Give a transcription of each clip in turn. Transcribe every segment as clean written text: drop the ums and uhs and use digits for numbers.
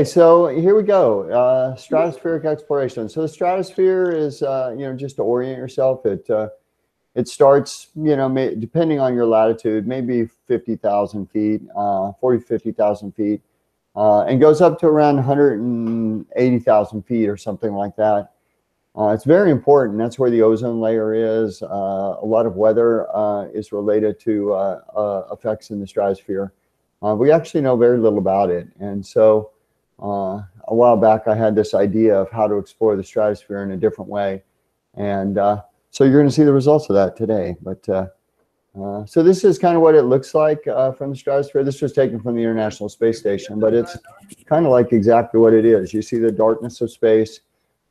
Okay, so here we go. Stratospheric exploration. So the stratosphere is, just to orient yourself. It starts, depending on your latitude, maybe 50,000 feet, 40, 50,000 feet, and goes up to around 180,000 feet or something like that. It's very important. That's where the ozone layer is. A lot of weather is related to effects in the stratosphere. We actually know very little about it. And so a while back, I had this idea of how to explore the stratosphere in a different way. And so you're going to see the results of that today. But so this is kind of what it looks like from the stratosphere. This was taken from the International Space Station, but it's kind of like exactly what it is. You see the darkness of space.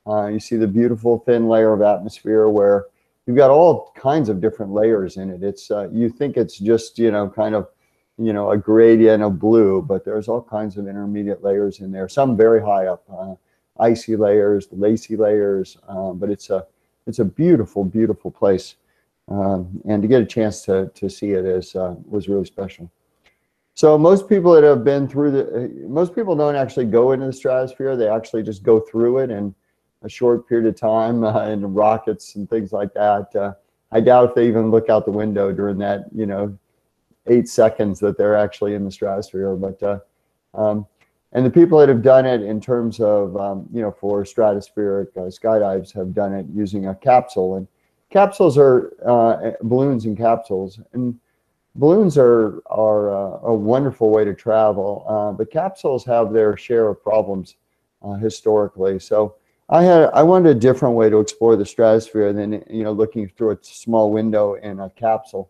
You see the beautiful thin layer of atmosphere where you've got all kinds of different layers in it. It's you think it's just, kind of, a gradient of blue, but there's all kinds of intermediate layers in there. Some very high up, icy layers, lacy layers, but it's a beautiful, beautiful place. And to get a chance to see it was really special. So most people that have been through most people don't actually go into the stratosphere. They actually just go through it in a short period of time in rockets and things like that. I doubt if they even look out the window during that, 8 seconds that they're actually in the stratosphere. But and the people that have done it in terms of, for stratospheric skydives have done it using a capsule. And capsules are balloons and capsules. And balloons are a wonderful way to travel, but capsules have their share of problems historically. So I wanted a different way to explore the stratosphere than looking through a small window in a capsule,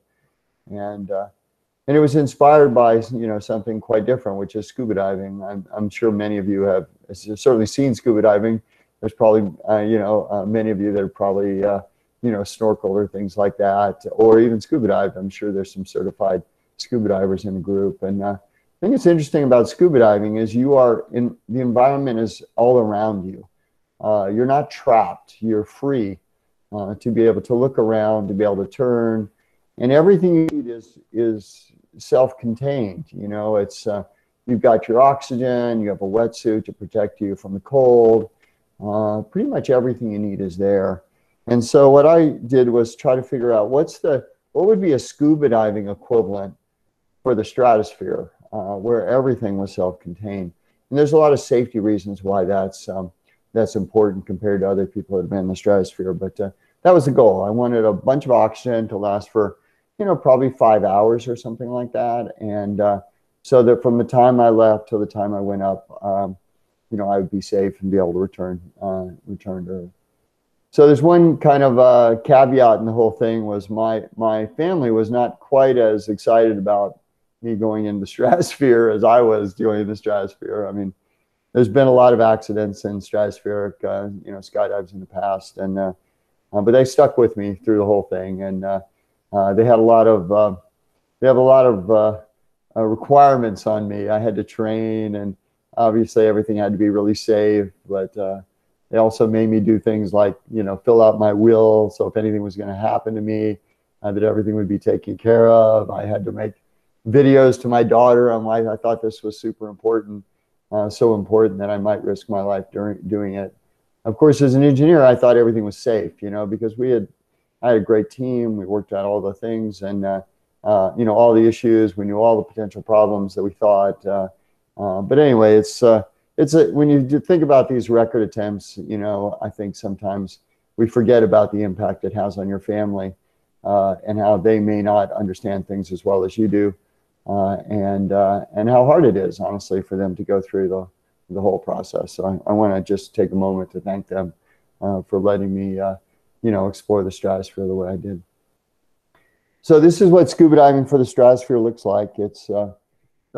and it was inspired by something quite different, which is scuba diving. I'm sure many of you have certainly seen scuba diving. There's probably many of you that have probably snorkeled or things like that, or even scuba dive. I'm sure there's some certified scuba divers in the group, and I think it's interesting about scuba diving is the environment is all around you. You're not trapped. You're free to be able to look around, to be able to turn, and everything you need is self-contained. It's you've got your oxygen, you have a wetsuit to protect you from the cold. Pretty much everything you need is there. And so what I did was try to figure out what would be a scuba diving equivalent for the stratosphere, where everything was self-contained. And there's a lot of safety reasons why that's important compared to other people that have been in the stratosphere. But that was the goal. I wanted a bunch of oxygen to last for, probably 5 hours or something like that. And so that from the time I left till the time I went up, I would be safe and be able to return to Earth. So there's one kind of caveat in the whole thing was my family was not quite as excited about me going into the stratosphere as I was doing in the stratosphere. I mean, there's been a lot of accidents in stratospheric, skydives in the past, and but they stuck with me through the whole thing, and they have a lot of requirements on me. I had to train, and obviously everything had to be really safe, but they also made me do things like, fill out my will, so if anything was going to happen to me, that everything would be taken care of. I had to make videos to my daughter on why I thought this was super important. So important that I might risk my life during doing it. Of course, as an engineer, I thought everything was safe, because I had a great team. We worked out all the things and, all the issues. We knew all the potential problems that we thought. But anyway, when you think about these record attempts, I think sometimes we forget about the impact it has on your family and how they may not understand things as well as you do. And how hard it is, honestly, for them to go through the whole process. So I want to just take a moment to thank them for letting me, explore the stratosphere the way I did. So this is what scuba diving for the stratosphere looks like. It's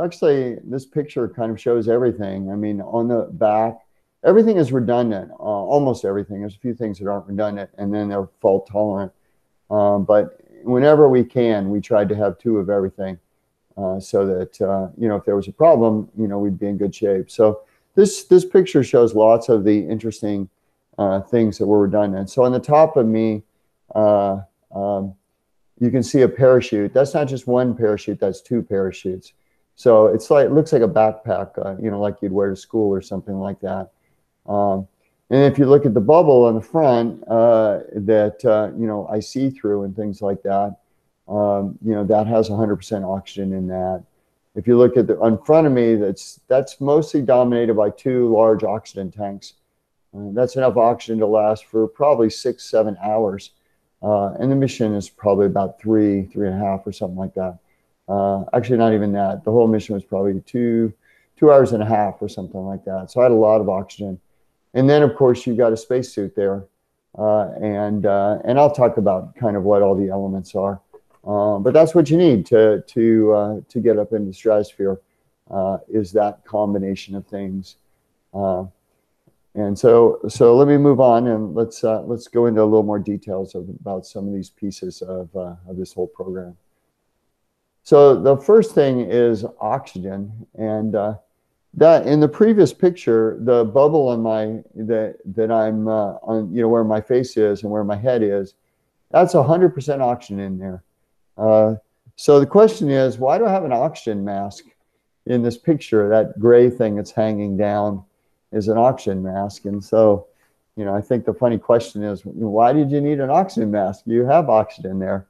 actually, this picture kind of shows everything. I mean, on the back, everything is redundant, almost everything. There's a few things that aren't redundant, and then they're fault tolerant. But whenever we can, we try to have 2 of everything. So that, if there was a problem, we'd be in good shape. So this picture shows lots of the interesting things that were redundant. So on the top of me, you can see a parachute. That's not just one parachute, that's 2 parachutes. So it's like, it looks like a backpack, you know, like you'd wear to school or something like that. Um, and if you look at the bubble on the front that, you know, I see through and things like that, you know, that has 100% oxygen in that. If you look at the in front of me, that's mostly dominated by two large oxygen tanks. That's enough oxygen to last for probably 6, 7 hours. And the mission is probably about 3, 3.5 or something like that. Actually, not even that. The whole mission was probably 2 hours and a half or something like that. So I had a lot of oxygen. And then, of course, you've got a spacesuit there. And I'll talk about kind of what all the elements are. But that's what you need to get up into the stratosphere, is that combination of things. And so let me move on, and let's go into a little more details about some of these pieces of this whole program. So the first thing is oxygen, and that in the previous picture, the bubble on that I'm on, you know, where my face is and where my head is, that's 100% oxygen in there. So the question is, why do I have an oxygen mask in this picture? That gray thing that's hanging down is an oxygen mask. And so, you know, I think the funny question is, why did you need an oxygen mask? You have oxygen there.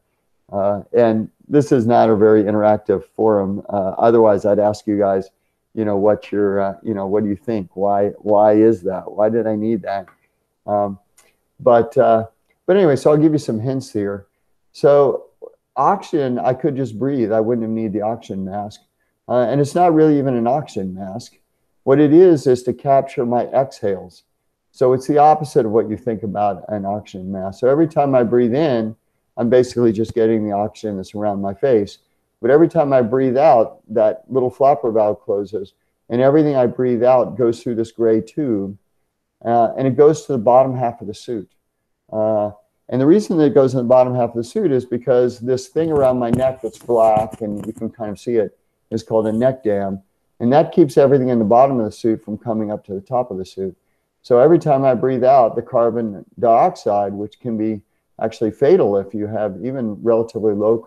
And this is not a very interactive forum. Otherwise, I'd ask you guys, you know, what your, you know, what do you think? Why is that? Why did I need that? But anyway, so I'll give you some hints here. So oxygen, I could just breathe. I wouldn't need the oxygen mask. And it's not really even an oxygen mask. What it is to capture my exhales. So it's the opposite of what you think about an oxygen mask. So every time I breathe in, I'm basically just getting the oxygen that's around my face. But every time I breathe out, that little flapper valve closes, and everything I breathe out goes through this gray tube, and it goes to the bottom half of the suit. And the reason that it goes in the bottom half of the suit is because this thing around my neck that's black, and you can kind of see it, is called a neck dam. And that keeps everything in the bottom of the suit from coming up to the top of the suit. So every time I breathe out, the carbon dioxide, which can be actually fatal if you have even relatively low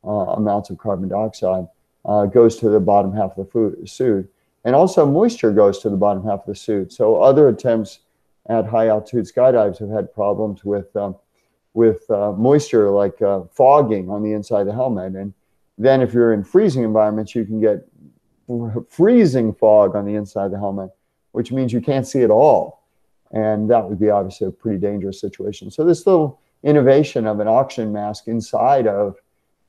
amounts of carbon dioxide, goes to the bottom half of the suit. And also moisture goes to the bottom half of the suit. So other attempts at high altitude skydives have had problems with moisture, like fogging on the inside of the helmet. And then if you're in freezing environments, you can get freezing fog on the inside of the helmet, which means you can't see at all. And that would be obviously a pretty dangerous situation. So this little innovation of an oxygen mask inside of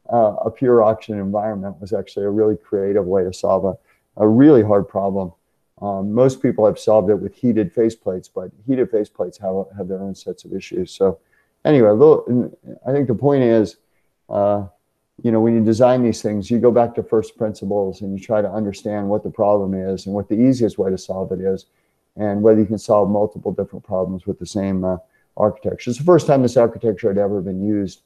a pure oxygen environment was actually a really creative way to solve a really hard problem. Most people have solved it with heated faceplates, but heated faceplates have their own sets of issues. So anyway, I think the point is, you know, when you design these things, you go back to first principles and you try to understand what the problem is and what the easiest way to solve it is, and whether you can solve multiple different problems with the same architecture. It's the first time this architecture had ever been used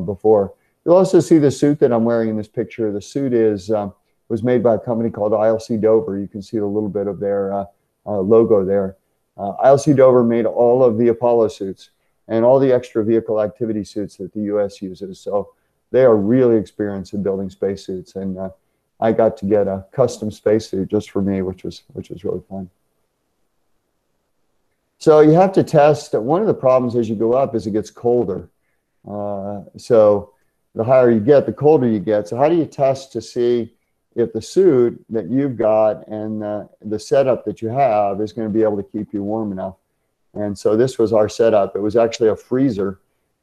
before. You'll also see the suit that I'm wearing in this picture. The suit was made by a company called ILC Dover. You can see a little bit of their logo there. ILC Dover made all of the Apollo suits and all the extra vehicle activity suits that the US uses. So they are really experienced in building spacesuits, and I got to get a custom spacesuit just for me, which was really fun. So you have to test. One of the problems as you go up is it gets colder. So the higher you get, the colder you get. So how do you test to see if the suit that you've got and the setup that you have is going to be able to keep you warm enough? And so this was our setup. It was actually a freezer.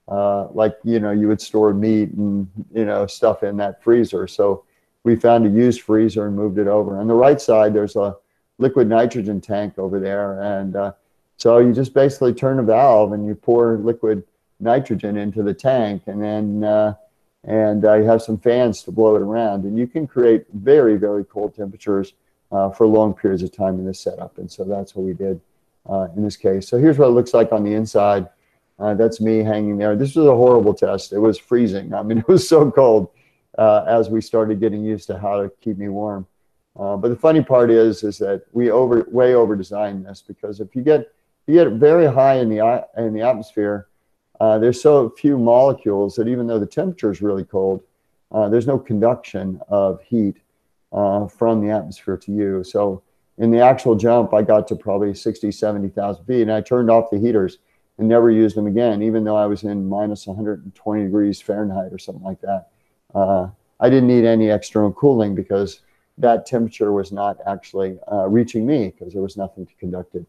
Like, you know, you would store meat and, you know, stuff in that freezer. So we found a used freezer and moved it over. On the right side, there's a liquid nitrogen tank over there. And so you just basically turn a valve and you pour liquid nitrogen into the tank, and then you have some fans to blow it around. And you can create very, very cold temperatures for long periods of time in this setup. And so that's what we did in this case. So here's what it looks like on the inside. That's me hanging there. This was a horrible test. It was freezing. I mean, it was so cold as we started getting used to how to keep me warm. But the funny part is that we way over designed this, because if you get very high in the atmosphere, there's so few molecules that even though the temperature is really cold, there's no conduction of heat. from the atmosphere to you. So in the actual jump, I got to probably 60, 70,000 feet, and I turned off the heaters and never used them again, even though I was in minus 120 degrees Fahrenheit or something like that. I didn't need any external cooling because that temperature was not actually reaching me because there was nothing to conduct it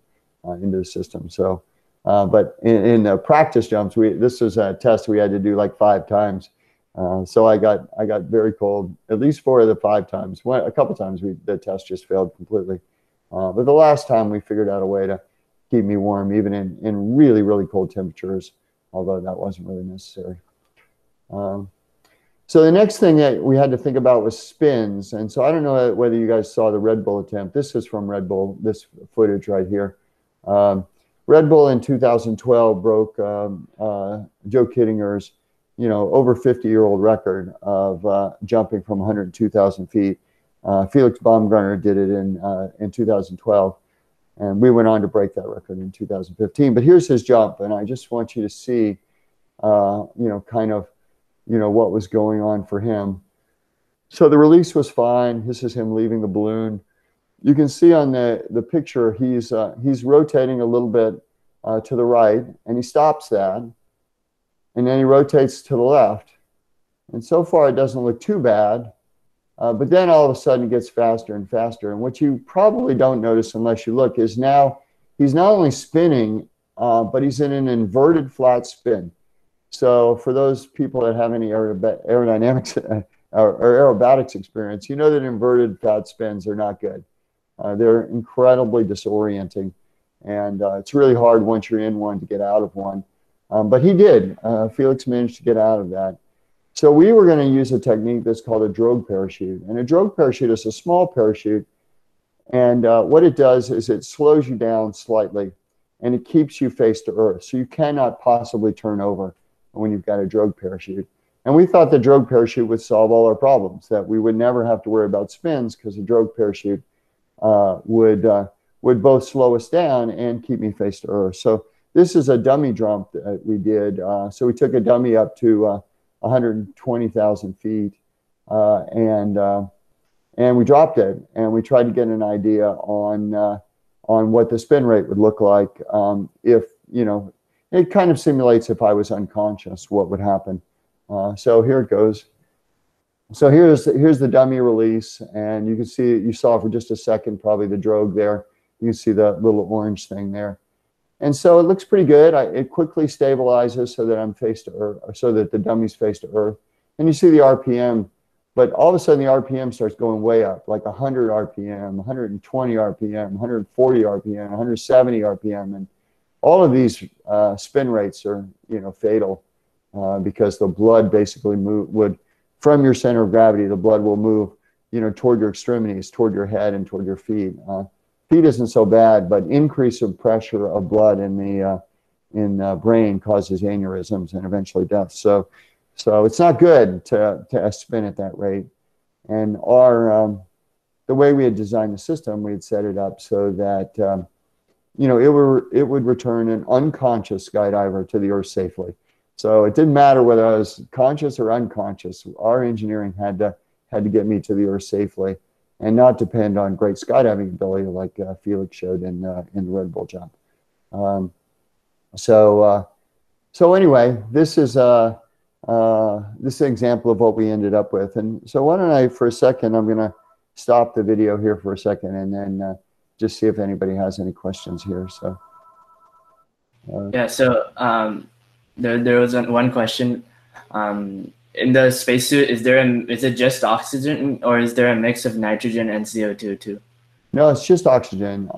into the system. So, but in the practice jumps, this was a test we had to do like 5 times. So I got very cold at least 4 of the 5 times. A couple times the test just failed completely. But the last time we figured out a way to keep me warm even in really, really cold temperatures, although that wasn't really necessary. So the next thing that we had to think about was spins. And so I don't know whether you guys saw the Red Bull attempt. This is from Red Bull, this footage right here. Red Bull in 2012 broke Joe Kittinger's, over 50-year-old record of jumping from 102,000 feet. Felix Baumgartner did it in 2012. And we went on to break that record in 2015. But here's his jump. And I just want you to see, kind of, what was going on for him. So the release was fine. This is him leaving the balloon. You can see on the picture, he's rotating a little bit to the right, and he stops that. And then he rotates to the left. And so far, it doesn't look too bad. But then all of a sudden, it gets faster and faster. And what you probably don't notice unless you look is now he's not only spinning, but he's in an inverted flat spin. So for those people that have any aerodynamics or aerobatics experience, you know that inverted flat spins are not good. They're incredibly disorienting. And it's really hard once you're in one to get out of one. But he did. Felix managed to get out of that. So we were going to use a technique that's called a drogue parachute. And a drogue parachute is a small parachute. And what it does is it slows you down slightly, and it keeps you face to earth. So you cannot possibly turn over when you've got a drogue parachute. And we thought the drogue parachute would solve all our problems, that we would never have to worry about spins because the drogue parachute would both slow us down and keep me face to earth. So this is a dummy jump that we did. So we took a dummy up to 120,000 feet, and we dropped it, and we tried to get an idea on what the spin rate would look like if, it kind of simulates if I was unconscious, what would happen. So here it goes. So here's the dummy release, and you can see, you saw for just a second probably the drogue there. You can see the little orange thing there. And so it looks pretty good. It quickly stabilizes so that I'm face to earth, or so that the dummy's face to earth. And you see the RPM, but all of a sudden the RPM starts going way up, like 100 RPM, 120 RPM, 140 RPM, 170 RPM. And all of these spin rates are, fatal because the blood basically from your center of gravity, the blood will move, toward your extremities, toward your head and toward your feet. Feet isn't so bad, but increase of pressure of blood in the brain causes aneurysms and eventually death. So it's not good to spin at that rate. And the way we had designed the system, we had set it up so that it would return an unconscious skydiver to the Earth safely. So it didn't matter whether I was conscious or unconscious. Our engineering had to get me to the Earth safely, and not depend on great skydiving ability like Felix showed in the Red Bull jump. So anyway, this is an example of what we ended up with. And so why don't I, for a second, I'm going to stop the video here for a second, and then just see if anybody has any questions here. So yeah. So there was one question. In the spacesuit, is it just oxygen, or is there a mix of nitrogen and CO2 too? No, it's just oxygen.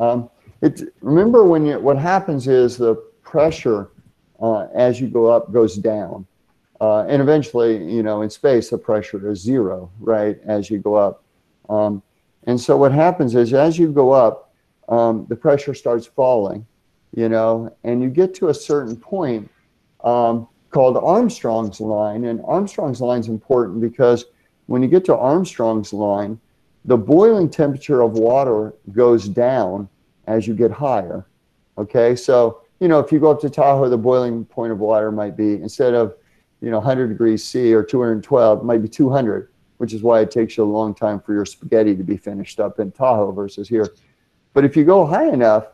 Remember what happens is the pressure as you go up goes down, and eventually, in space, the pressure is zero, right? As you go up, and so what happens is as you go up, the pressure starts falling, and you get to a certain point called Armstrong's line. And Armstrong's line is important because when you get to Armstrong's line, the boiling temperature of water goes down as you get higher. Okay, so if you go up to Tahoe, the boiling point of water might be, instead of 100 degrees C or 212, it might be 200, which is why it takes you a long time for your spaghetti to be finished up in Tahoe versus here. But if you go high enough,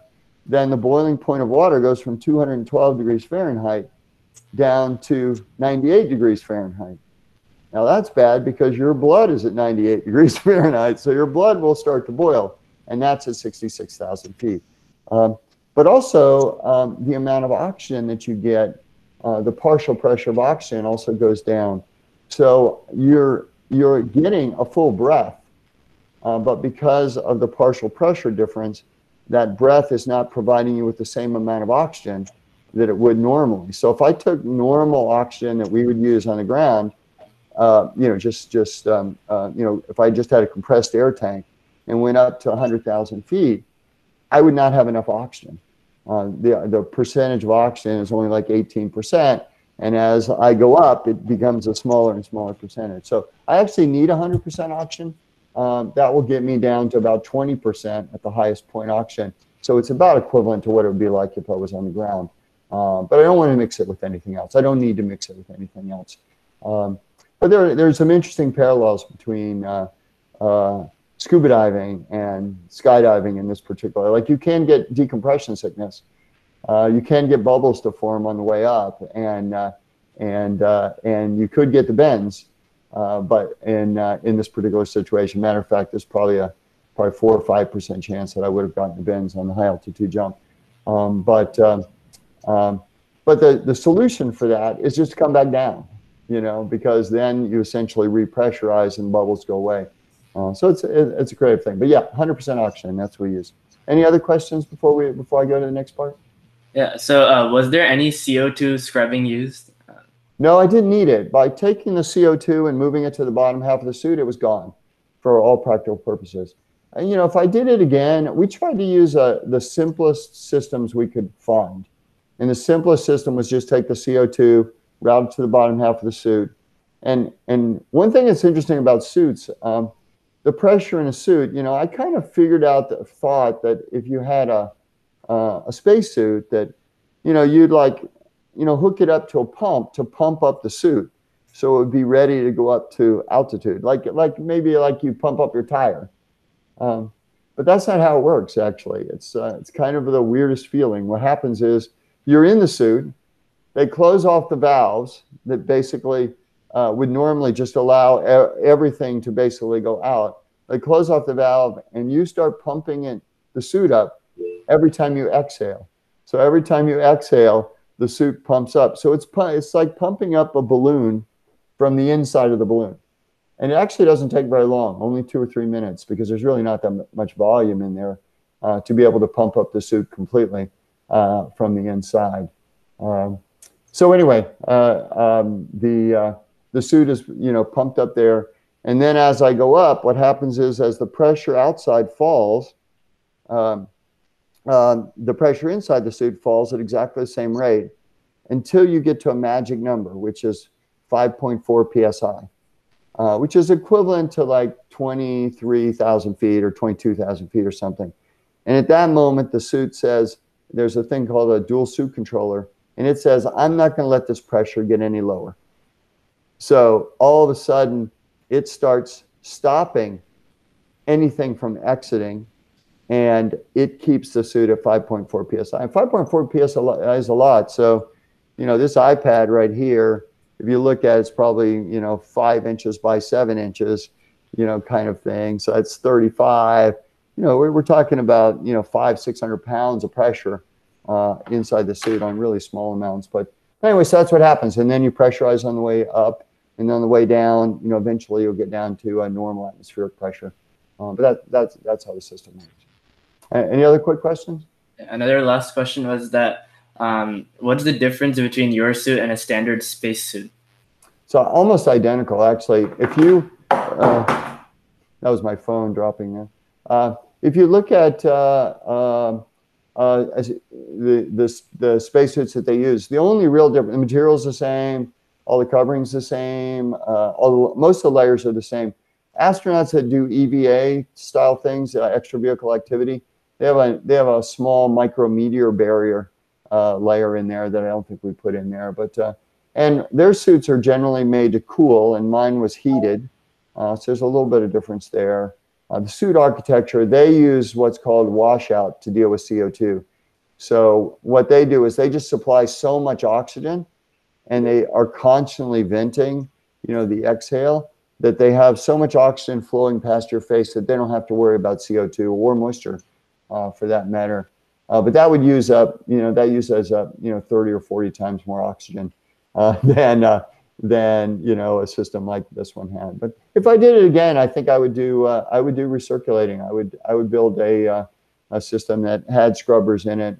then the boiling point of water goes from 212 degrees Fahrenheit down to 98 degrees Fahrenheit. Now that's bad because your blood is at 98 degrees Fahrenheit, so your blood will start to boil, and that's at 66,000 feet. But also the amount of oxygen that you get, the partial pressure of oxygen also goes down. So you're getting a full breath, but because of the partial pressure difference, that breath is not providing you with the same amount of oxygen that it would normally. So if I took normal oxygen that we would use on the ground, if I just had a compressed air tank and went up to 100,000 feet, I would not have enough oxygen. The percentage of oxygen is only like 18%. And as I go up, it becomes a smaller and smaller percentage. So I actually need 100% oxygen. That will get me down to about 20% at the highest point oxygen. So it's about equivalent to what it would be like if I was on the ground. But I don't want to mix it with anything else. I don't need to mix it with anything else. But there's some interesting parallels between scuba diving and skydiving in this particular. Like you can get decompression sickness. You can get bubbles to form on the way up, and you could get the bends. But in this particular situation, matter of fact, there's probably 4 or 5% chance that I would have gotten the bends on the high altitude jump. But the solution for that is just to come back down, because then you essentially repressurize and bubbles go away. So it's a creative thing. But yeah, 100% oxygen, that's what we use. Any other questions before I go to the next part? Yeah. So was there any CO2 scrubbing used? No, I didn't need it. By taking the CO2 and moving it to the bottom half of the suit, it was gone for all practical purposes. And, if I did it again, we tried to use the simplest systems we could find. And the simplest system was just take the CO2, route it to the bottom half of the suit. And one thing that's interesting about suits, the pressure in a suit, I kind of figured out the thought that if you had a spacesuit that, you'd hook it up to a pump to pump up the suit so it would be ready to go up to altitude, maybe like you pump up your tire. But that's not how it works, actually. It's kind of the weirdest feeling. What happens is you're in the suit, they close off the valves that basically would normally just allow everything to basically go out. They close off the valve and you start pumping the suit up every time you exhale. So every time you exhale, the suit pumps up. So it's like pumping up a balloon from the inside of the balloon. And it actually doesn't take very long, only 2 or 3 minutes, because there's really not that much volume in there to be able to pump up the suit completely from the inside. So anyway, the suit is pumped up there. And then as I go up, what happens is as the pressure outside falls, the pressure inside the suit falls at exactly the same rate until you get to a magic number, which is 5.4 psi, which is equivalent to like 23,000 feet or 22,000 feet or something. And at that moment, the suit says, there's a thing called a dual suit controller, and it says, I'm not going to let this pressure get any lower. So all of a sudden, it starts stopping anything from exiting, and it keeps the suit at 5.4 psi. And 5.4 psi is a lot. So, this iPad right here, if you look at it, it's probably, 5 inches by 7 inches, kind of thing. So that's 35. We're talking about, 500-600 pounds of pressure inside the suit on really small amounts. But anyway, so that's what happens. And then you pressurize on the way up, and on the way down, eventually you'll get down to a normal atmospheric pressure. But that's how the system works. Any other quick questions? Another last question was that what's the difference between your suit and a standard space suit? So almost identical, actually. If you, that was my phone dropping there. If you look at the spacesuits that they use, the only real difference, the material's the same, all the covering's the same, most of the layers are the same. Astronauts that do EVA style things, extra vehicle activity, they have a small micrometeor barrier layer in there that I don't think we put in there. But and their suits are generally made to cool, and mine was heated. So there's a little bit of difference there. The suit architecture, they use what's called washout to deal with CO2. So what they do is they just supply so much oxygen, and they are constantly venting, the exhale, that they have so much oxygen flowing past your face that they don't have to worry about CO2 or moisture, for that matter. But that would use up, that uses up, 30 or 40 times more oxygen than a system like this one had. But if I did it again, I think I would do recirculating. I would build a system that had scrubbers in it,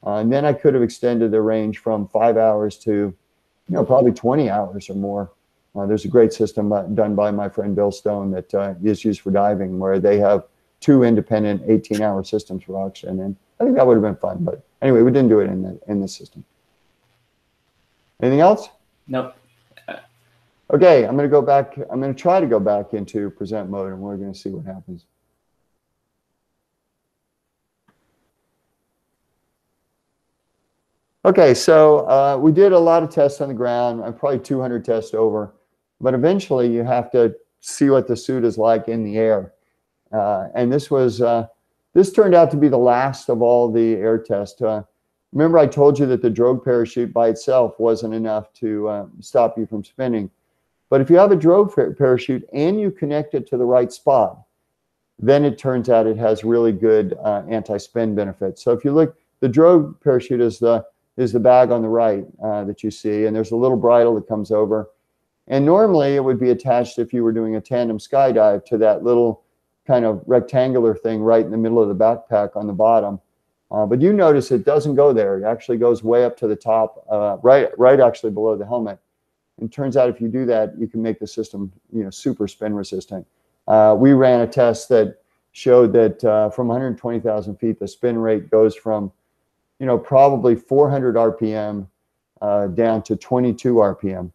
and then I could have extended the range from 5 hours to, probably 20 hours or more. There's a great system done by my friend Bill Stone that is used for diving, where they have 2 independent 18-hour systems for oxygen, and I think that would have been fun. But anyway, we didn't do it in this system. Anything else? Nope. Okay, I'm going to go back. I'm going to try to go back into present mode, and we're going to see what happens. Okay, so we did a lot of tests on the ground. I'm probably 200 tests over, but eventually you have to see what the suit is like in the air. And this turned out to be the last of all the air tests. Remember, I told you that the drogue parachute by itself wasn't enough to stop you from spinning. But if you have a drogue parachute and you connect it to the right spot, then it turns out it has really good anti-spin benefits. So if you look, the drogue parachute is the bag on the right that you see, and there's a little bridle that comes over. And normally it would be attached, if you were doing a tandem skydive, to that little kind of rectangular thing right in the middle of the backpack on the bottom. But you notice it doesn't go there. It actually goes way up to the top, right actually below the helmet. And it turns out if you do that, you can make the system, super spin resistant. We ran a test that showed that from 120,000 feet, the spin rate goes from, probably 400 RPM down to 22 RPM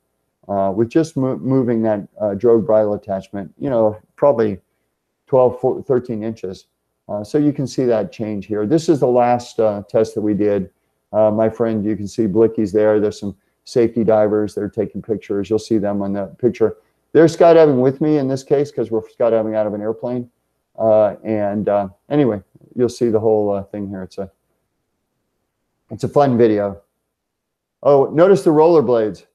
with just moving that drogue bridle attachment, probably 12, 13 inches. So you can see that change here. This is the last test that we did. My friend, you can see Blicky's there. There's some safety divers that are taking pictures. You'll see them on the picture. They're skydiving with me in this case because we're skydiving out of an airplane. Anyway, you'll see the whole thing here. It's a fun video. Oh, notice the rollerblades.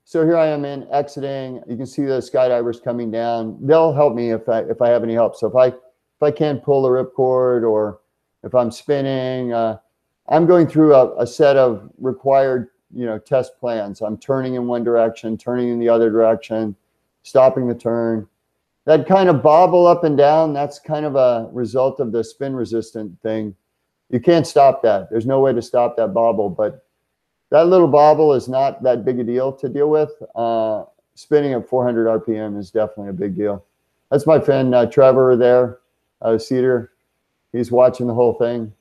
So here I am exiting. You can see the skydivers coming down. They'll help me if I have any help. So if I can't pull the ripcord, or if I'm spinning, I'm going through a set of required test plans. I'm turning in one direction, turning in the other direction, stopping the turn. That kind of bobble up and down, that's kind of a result of the spin resistant thing. You can't stop that. There's no way to stop that bobble, but that little bobble is not that big a deal to deal with. Spinning at 400 RPM is definitely a big deal. That's my friend Trevor there, Cedar. He's watching the whole thing.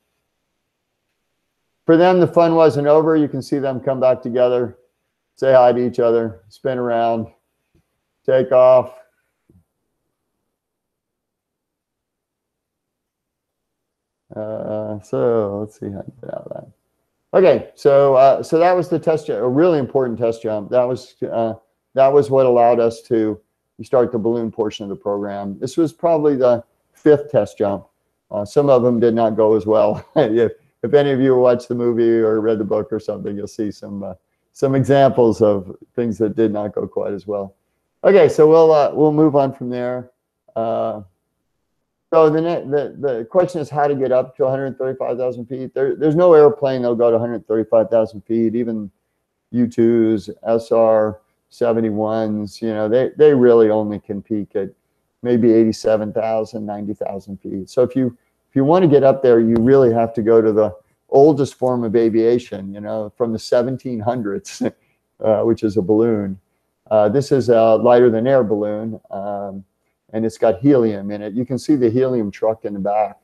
For them, the fun wasn't over. You can see them come back together, say hi to each other, spin around, take off. So let's see how to get out of that. Okay, so that was the test jump, a really important test jump. That was what allowed us to start the balloon portion of the program. This was probably the 5th test jump. Some of them did not go as well. If any of you watched the movie or read the book or something, you'll see some examples of things that did not go quite as well. Okay, so we'll move on from there. So the question is how to get up to 135,000 feet. There's no airplane that'll go to 135,000 feet. Even U-2s, SR-71s, they really only can peak at maybe 87,000, 90,000 feet. So if you want to get up there, you really have to go to the oldest form of aviation, from the 1700s, which is a balloon. This is a lighter than air balloon. And it's got helium in it. You can see the helium truck in the back.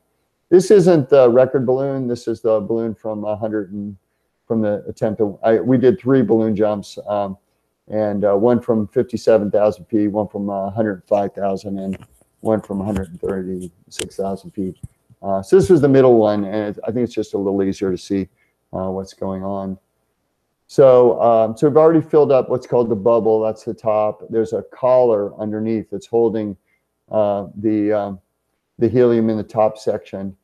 This isn't the record balloon. This is the balloon from the attempt. We did 3 balloon jumps, and one from 57,000 feet, one from 105,000, and one from 136,000 feet. So this was the middle one, and I think it's just a little easier to see what's going on. So we've already filled up what's called the bubble. That's the top. There's a collar underneath that's holding the helium in the top section.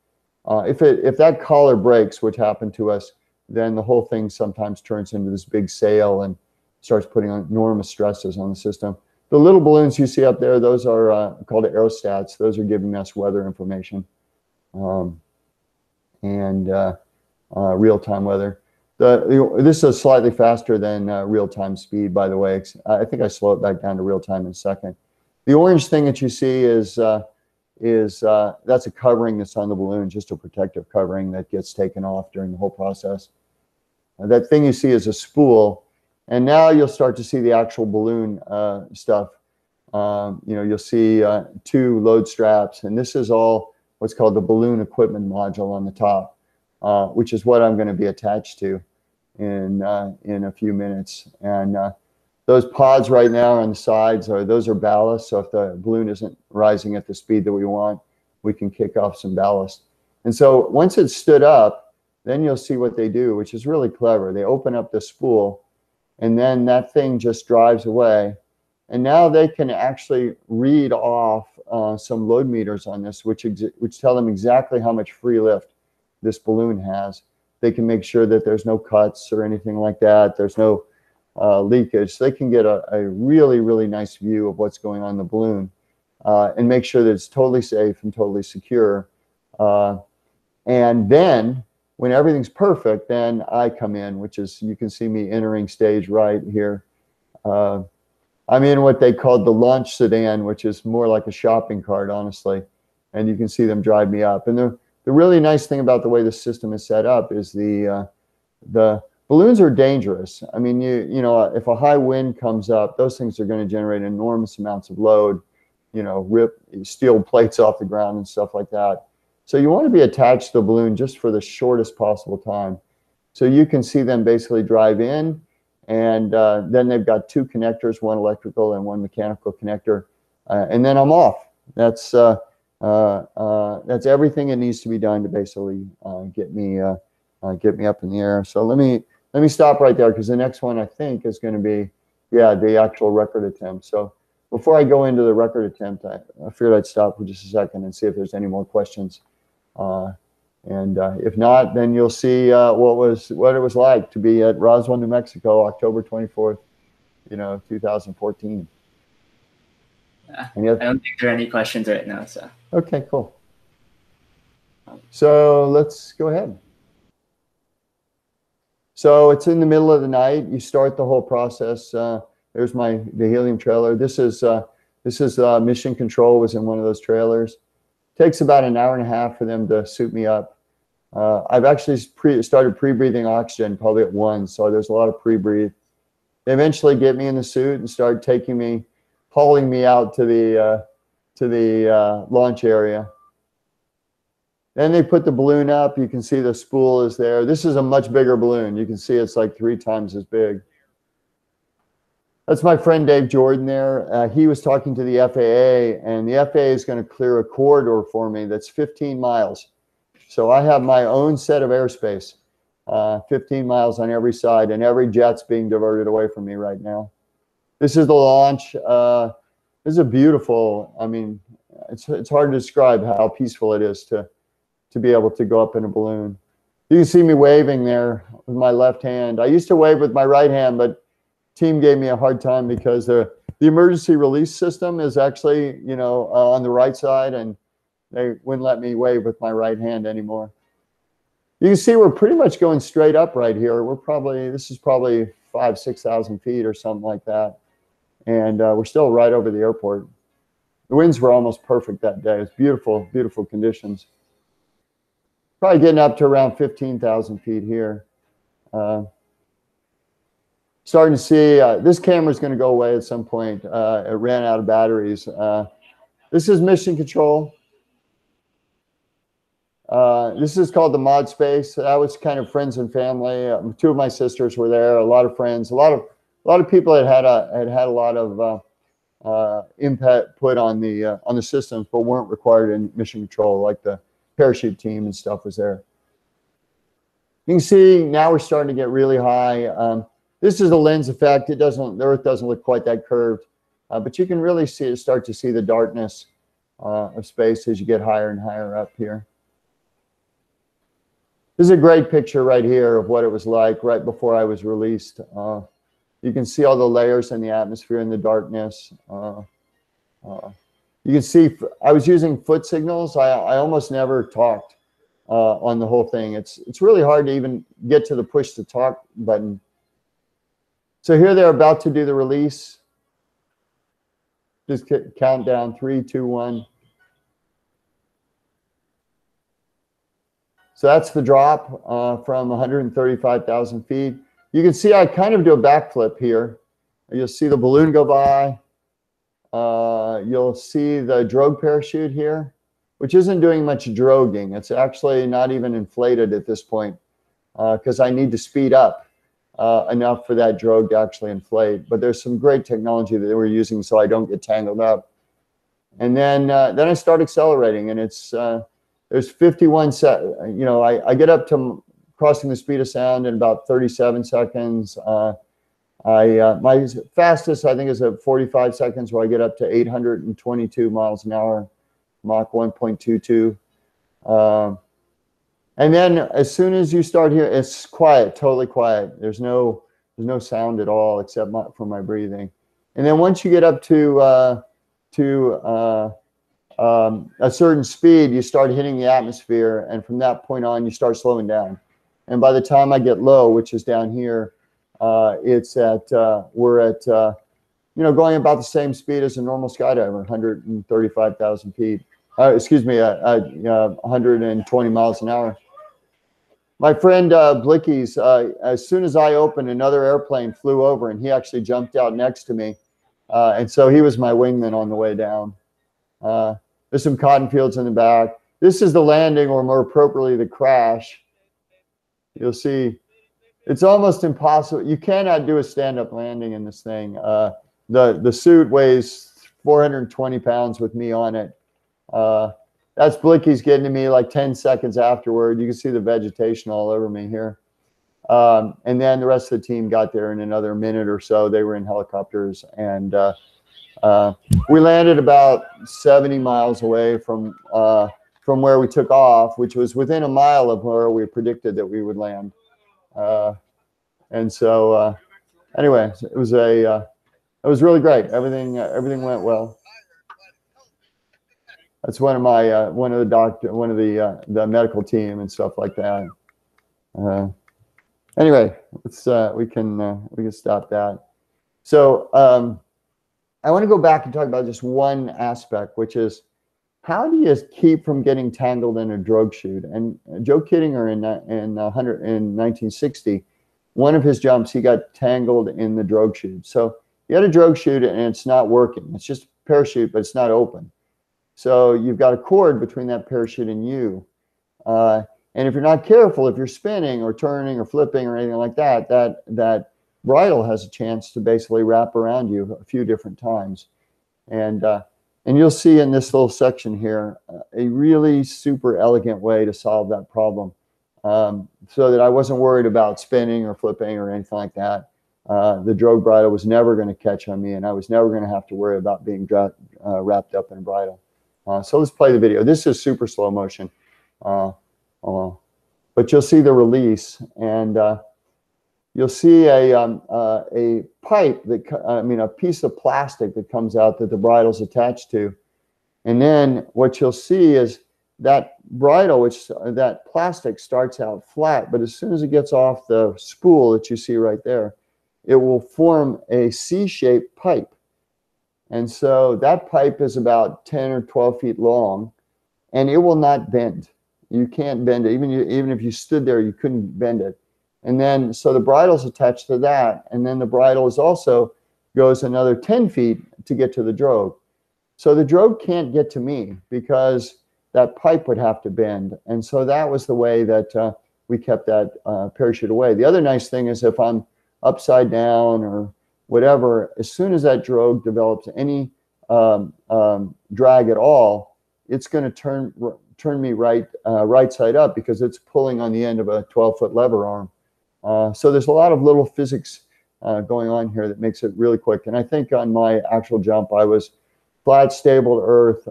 If that collar breaks, which happened to us, then the whole thing sometimes turns into this big sail and starts putting on enormous stresses on the system. The little balloons you see up there, those are called aerostats. Those are giving us weather information and real-time weather. This is slightly faster than real-time speed, by the way. I think I slow it back down to real-time in a second. The orange thing that you see is that's a covering that's on the balloon, just a protective covering that gets taken off during the whole process. That thing you see is a spool, and now you'll start to see the actual balloon stuff. You'll see 2 load straps, and this is all what's called the balloon equipment module on the top, which is what I'm going to be attached to in a few minutes. And those pods right now on the sides those are ballast. So if the balloon isn't rising at the speed that we want, we can kick off some ballast. And so once it's stood up, then you'll see what they do, which is really clever. They open up the spool, and then that thing just drives away. And now they can actually read off some load meters on this, which tell them exactly how much free lift this balloon has. They can make sure that there's no cuts or anything like that. There's no leakage. So they can get a really, really nice view of what's going on in the balloon and make sure that it's totally safe and totally secure. And then when everything's perfect, then I come in, which is, you can see me entering stage right here. I'm in what they called the launch sedan, which is more like a shopping cart, honestly. And you can see them drive me up. And the really nice thing about the way the system is set up is the balloons are dangerous. I mean, if a high wind comes up, those things are going to generate enormous amounts of load, rip steel plates off the ground and stuff like that. So you want to be attached to the balloon just for the shortest possible time. So you can see them basically drive in, and then they've got 2 connectors, one electrical and one mechanical connector, and then I'm off. That's everything that needs to be done to basically get me up in the air. So let me stop right there, because the next one I think is going to be the actual record attempt. So before I go into the record attempt, I figured I'd stop for just a second and see if there's any more questions. And if not, then you'll see what it was like to be at Roswell, New Mexico, October 24th, 2014. Yeah, I don't think there are any questions right now. So okay, cool. So let's go ahead. So it's in the middle of the night. You start the whole process. There's the helium trailer. This is mission control was in one of those trailers. Takes about an hour and a half for them to suit me up. I've actually started pre-breathing oxygen probably at 1, so there's a lot of pre-breathe. They eventually get me in the suit and start hauling me out to the launch area. Then they put the balloon up. You can see the spool is there. This is a much bigger balloon. You can see it's like 3 times as big. That's my friend Dave Jordan there. He was talking to the FAA, and the FAA is going to clear a corridor for me that's 15 miles. So I have my own set of airspace, 15 miles on every side, and every jet's being diverted away from me right now. This is the launch. This is a beautiful, I mean, it's hard to describe how peaceful it is to be able to go up in a balloon. You can see me waving there with my left hand. I used to wave with my right hand, but team gave me a hard time because the emergency release system is actually, on the right side, and they wouldn't let me wave with my right hand anymore. You can see we're pretty much going straight up right here. This is probably 5,000 to 6,000 feet or something like that. And we're still right over the airport. The winds were almost perfect that day. It's beautiful, beautiful conditions. Probably getting up to around 15,000 feet here. Starting to see, this camera's going to go away at some point. It ran out of batteries. This is mission control. This is called the mod space. That was kind of friends and family. 2 of my sisters were there. A lot of friends. A lot of people that had a lot of input put on the systems, but weren't required in mission control, like the parachute team and stuff was there. You can see now we're starting to get really high. This is a lens effect. It doesn't, the Earth doesn't look quite that curved, but you can really start to see the darkness of space as you get higher and higher up here. This is a great picture right here of what it was like right before I was released. You can see all the layers in the atmosphere in the darkness. You can see I was using foot signals. I almost never talked on the whole thing. It's really hard to even get to the push to talk button. So here they're about to do the release. Just count down 3, 2, 1. So that's the drop from 135,000 feet. You can see I kind of do a backflip here. You'll see the balloon go by. You'll see the drogue parachute here, which isn't doing much droguing. It's actually not even inflated at this point because I need to speed up enough for that drogue to actually inflate. But there's some great technology that we're using so I don't get tangled up. And then I start accelerating, and it's there's 51 you know, I get up to crossing the speed of sound in about 37 seconds. My fastest, I think, is at 45 seconds, where I get up to 822 miles an hour, Mach 1.22. And then as soon as you start here, it's quiet, totally quiet. There's no sound at all except from my breathing. And then once you get up to a certain speed, you start hitting the atmosphere, and from that point on, you start slowing down. And by the time I get low, which is down here, it's at we're at you know, going about the same speed as a normal skydiver, 135,000 feet. Excuse me, 120 miles an hour. My friend Blickies, as soon as I opened, another airplane flew over, and he actually jumped out next to me, and so he was my wingman on the way down. There's some cotton fields in the back. This is the landing, or more appropriately, the crash. You'll see it's almost impossible. You cannot do a stand-up landing in this thing. The suit weighs 420 pounds with me on it. That's Blicky's getting to me like 10 seconds afterward. You can see the vegetation all over me here. And then the rest of the team got there in another minute or so. They were in helicopters, and we landed about 70 miles away from where we took off, which was within a mile of where we predicted that we would land. And so anyway, it was really great. Everything went well. That's one of the medical team and stuff like that. Anyway, we can stop that. So I want to go back and talk about just one aspect, which is how do you keep from getting tangled in a drogue chute? And Joe Kittinger in 1960, one of his jumps, he got tangled in the drogue chute. So you had a drogue chute and it's not working. It's just a parachute, but it's not open. So you've got a cord between that parachute and you. And if you're not careful, if you're spinning or turning or flipping or anything like that, that bridle has a chance to basically wrap around you a few different times. And you'll see in this little section here a really super elegant way to solve that problem, so that I wasn't worried about spinning or flipping or anything like that. The drogue bridle was never going to catch on me, and I was never going to have to worry about being wrapped up in a bridle. So let's play the video. This is super slow motion, but you'll see the release, and you'll see a pipe a piece of plastic that comes out that the bridle's attached to. And then what you'll see is that bridle, that plastic starts out flat, but as soon as it gets off the spool that you see right there, it will form a C-shaped pipe. And so that pipe is about 10 or 12 feet long, and it will not bend. You can't bend it. Even if you stood there, you couldn't bend it. And then, so the bridle's attached to that, and then the bridle goes another 10 feet to get to the drogue. So the drogue can't get to me because that pipe would have to bend. And so that was the way that we kept that parachute away. The other nice thing is if I'm upside down or whatever, as soon as that drogue develops any drag at all, it's going to turn me right side up because it's pulling on the end of a 12-foot lever arm. So there's a lot of little physics going on here that makes it really quick. And I think on my actual jump, I was flat, stable to earth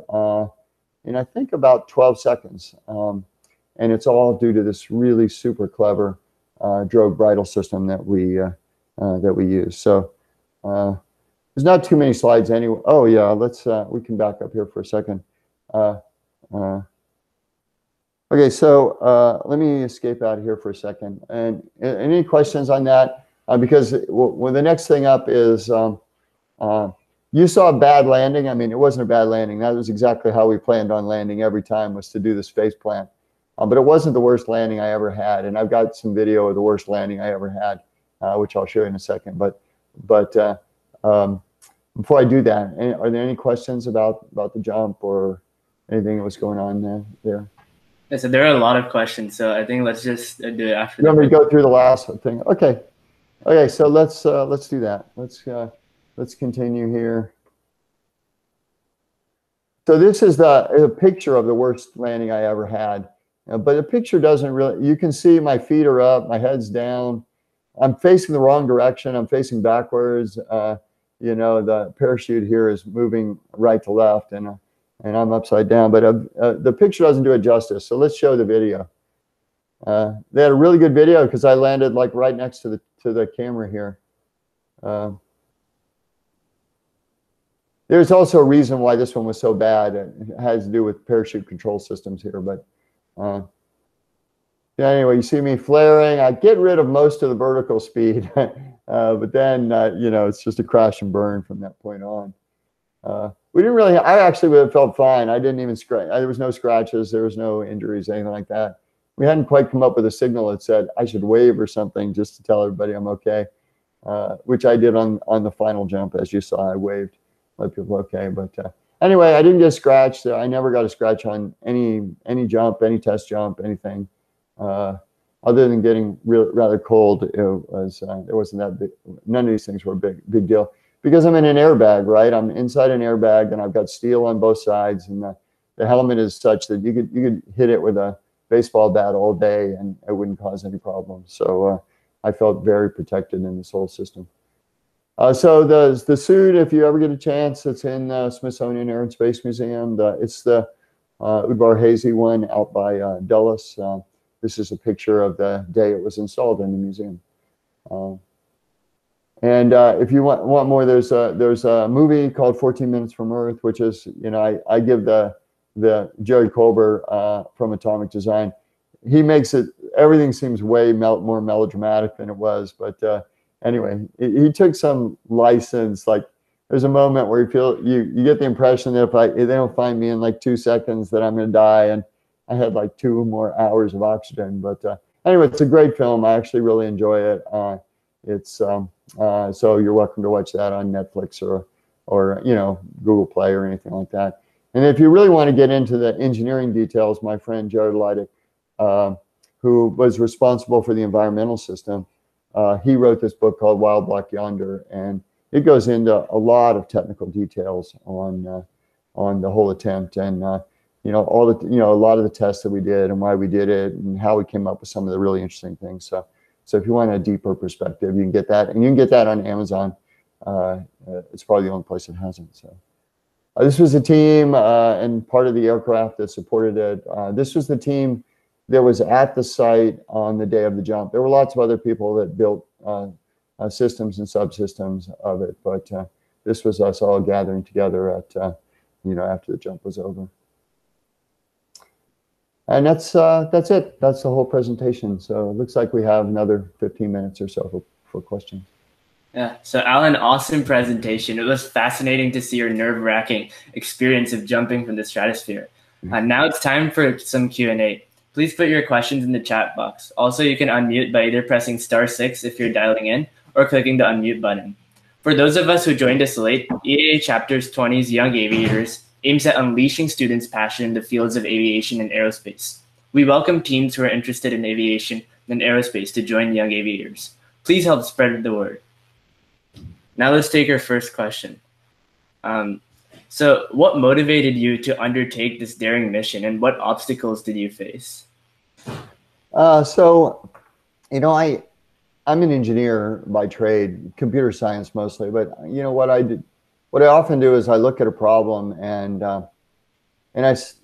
in I think about 12 seconds. And it's all due to this really super clever drogue bridle system that we use. So there's not too many slides anyway. Oh yeah, let's we can back up here for a second. Okay, so let me escape out of here for a second. And any questions on that? Because the next thing up is you saw a bad landing. I mean, it wasn't a bad landing. That was exactly how we planned on landing every time, was to do this face plant. But it wasn't the worst landing I ever had. And I've got some video of the worst landing I ever had, which I'll show you in a second. But before I do that, are there any questions about the jump or anything that was going on there? Yeah, so there are a lot of questions. So I think let's just do it after. You want me to go through the last thing? Okay. Okay. So let's do that. Let's continue here. So this is a picture of the worst landing I ever had. But the picture doesn't really, you can see my feet are up, my head's down. I'm facing the wrong direction. I'm facing backwards. You know, the parachute here is moving right to left, and I'm upside down. But the picture doesn't do it justice. So let's show the video. They had a really good video because I landed like right next to the camera here. There's also a reason why this one was so bad. It has to do with parachute control systems here, but yeah, anyway, you see me flaring. I get rid of most of the vertical speed, but then you know, it's just a crash and burn from that point on. We didn't really. I actually would have felt fine. I didn't even scratch. There was no scratches. There was no injuries, anything like that. We hadn't quite come up with a signal that said I should wave or something just to tell everybody I'm okay, which I did on the final jump, as you saw. I waved, let people okay, but. Anyway, I didn't get scratched. I never got a scratch on any jump, any test jump, anything. Other than getting rather cold, it wasn't that big. None of these things were a big deal because I'm in an airbag, right? I'm inside an airbag, and I've got steel on both sides, and the helmet is such that you could hit it with a baseball bat all day, and it wouldn't cause any problems. So I felt very protected in this whole system. So the suit, if you ever get a chance, it's in Smithsonian Air and Space Museum. It's the Udvar Hazy one out by Dulles. This is a picture of the day it was installed in the museum. And if you want more, there's a movie called 14 Minutes from Earth, which is, you know, I give the Jerry Colbert from Atomic Design. He makes it, everything seems way more melodramatic than it was, but anyway, he took some license. Like, there's a moment where you get the impression that if they don't find me in like 2 seconds, that I'm going to die. And I had like 2 more hours of oxygen. But anyway, it's a great film. I actually really enjoy it. So you're welcome to watch that on Netflix or you know, Google Play or anything like that. And if you really want to get into the engineering details, my friend Jared Leidick, who was responsible for the environmental system, he wrote this book called Wild Black Yonder, and it goes into a lot of technical details on the whole attempt, and you know, a lot of the tests that we did and why we did it and how we came up with some of the really interesting things. So if you want a deeper perspective, you can get that, and you can get that on Amazon. It's probably the only place that hasn't. So this was a team and part of the aircraft that supported it. This was the team that was at the site on the day of the jump. There were lots of other people that built systems and subsystems of it, but this was us all gathering together at you know, after the jump was over. And that's it. That's the whole presentation. So it looks like we have another 15 minutes or so for questions. Yeah. So Alan, awesome presentation. It was fascinating to see your nerve-wracking experience of jumping from the stratosphere. Now it's time for some Q&A. Please put your questions in the chat box. Also, you can unmute by either pressing *6 if you're dialing in or clicking the unmute button. For those of us who joined us late, EAA Chapters 20's Young Aviators aims at unleashing students' passion in the fields of aviation and aerospace. We welcome teams who are interested in aviation and aerospace to join Young Aviators. Please help spread the word. Now let's take our first question. So what motivated you to undertake this daring mission, and what obstacles did you face? So, you know, I'm an engineer by trade, computer science mostly, but you know what I did, what I often do is I look at a problem and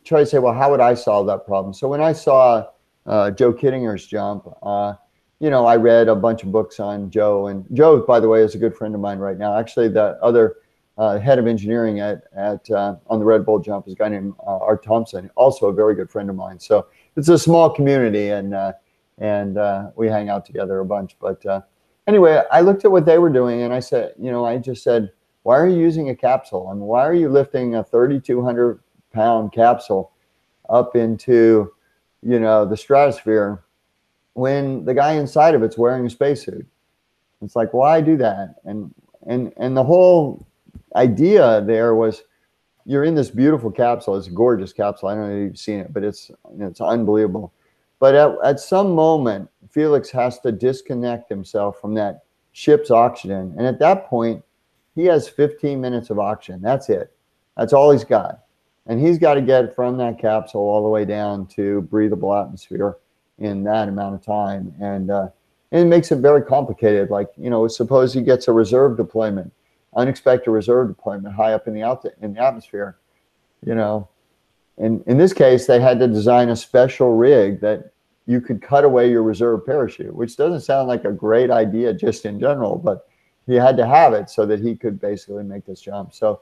try to say, well, how would I solve that problem? So when I saw Joe Kittinger's jump, you know, I read a bunch of books on Joe, and Joe, by the way, is a good friend of mine right now. Actually, the other head of engineering at on the Red Bull jump is a guy named Art Thompson, also a very good friend of mine. So it's a small community, and we hang out together a bunch. But anyway, I looked at what they were doing, and I said, you know, I just said, why are you using a capsule? I mean, why are you lifting a 3,200-pound capsule up into, you know, the stratosphere when the guy inside of it's wearing a spacesuit? It's like, why do that? And the whole idea there was, you're in this beautiful capsule. It's a gorgeous capsule. I don't know if you've seen it, but it's, you know, it's unbelievable. But at some moment, Felix has to disconnect himself from that ship's oxygen. And at that point, he has 15 minutes of oxygen. That's it. That's all he's got. And he's got to get from that capsule all the way down to breathable atmosphere in that amount of time. And it makes it very complicated. Like, you know, suppose he gets a reserve deployment, unexpected reserve deployment high up in the atmosphere, you know. And in this case, they had to design a special rig that you could cut away your reserve parachute, which doesn't sound like a great idea just in general, but he had to have it so that he could basically make this jump. So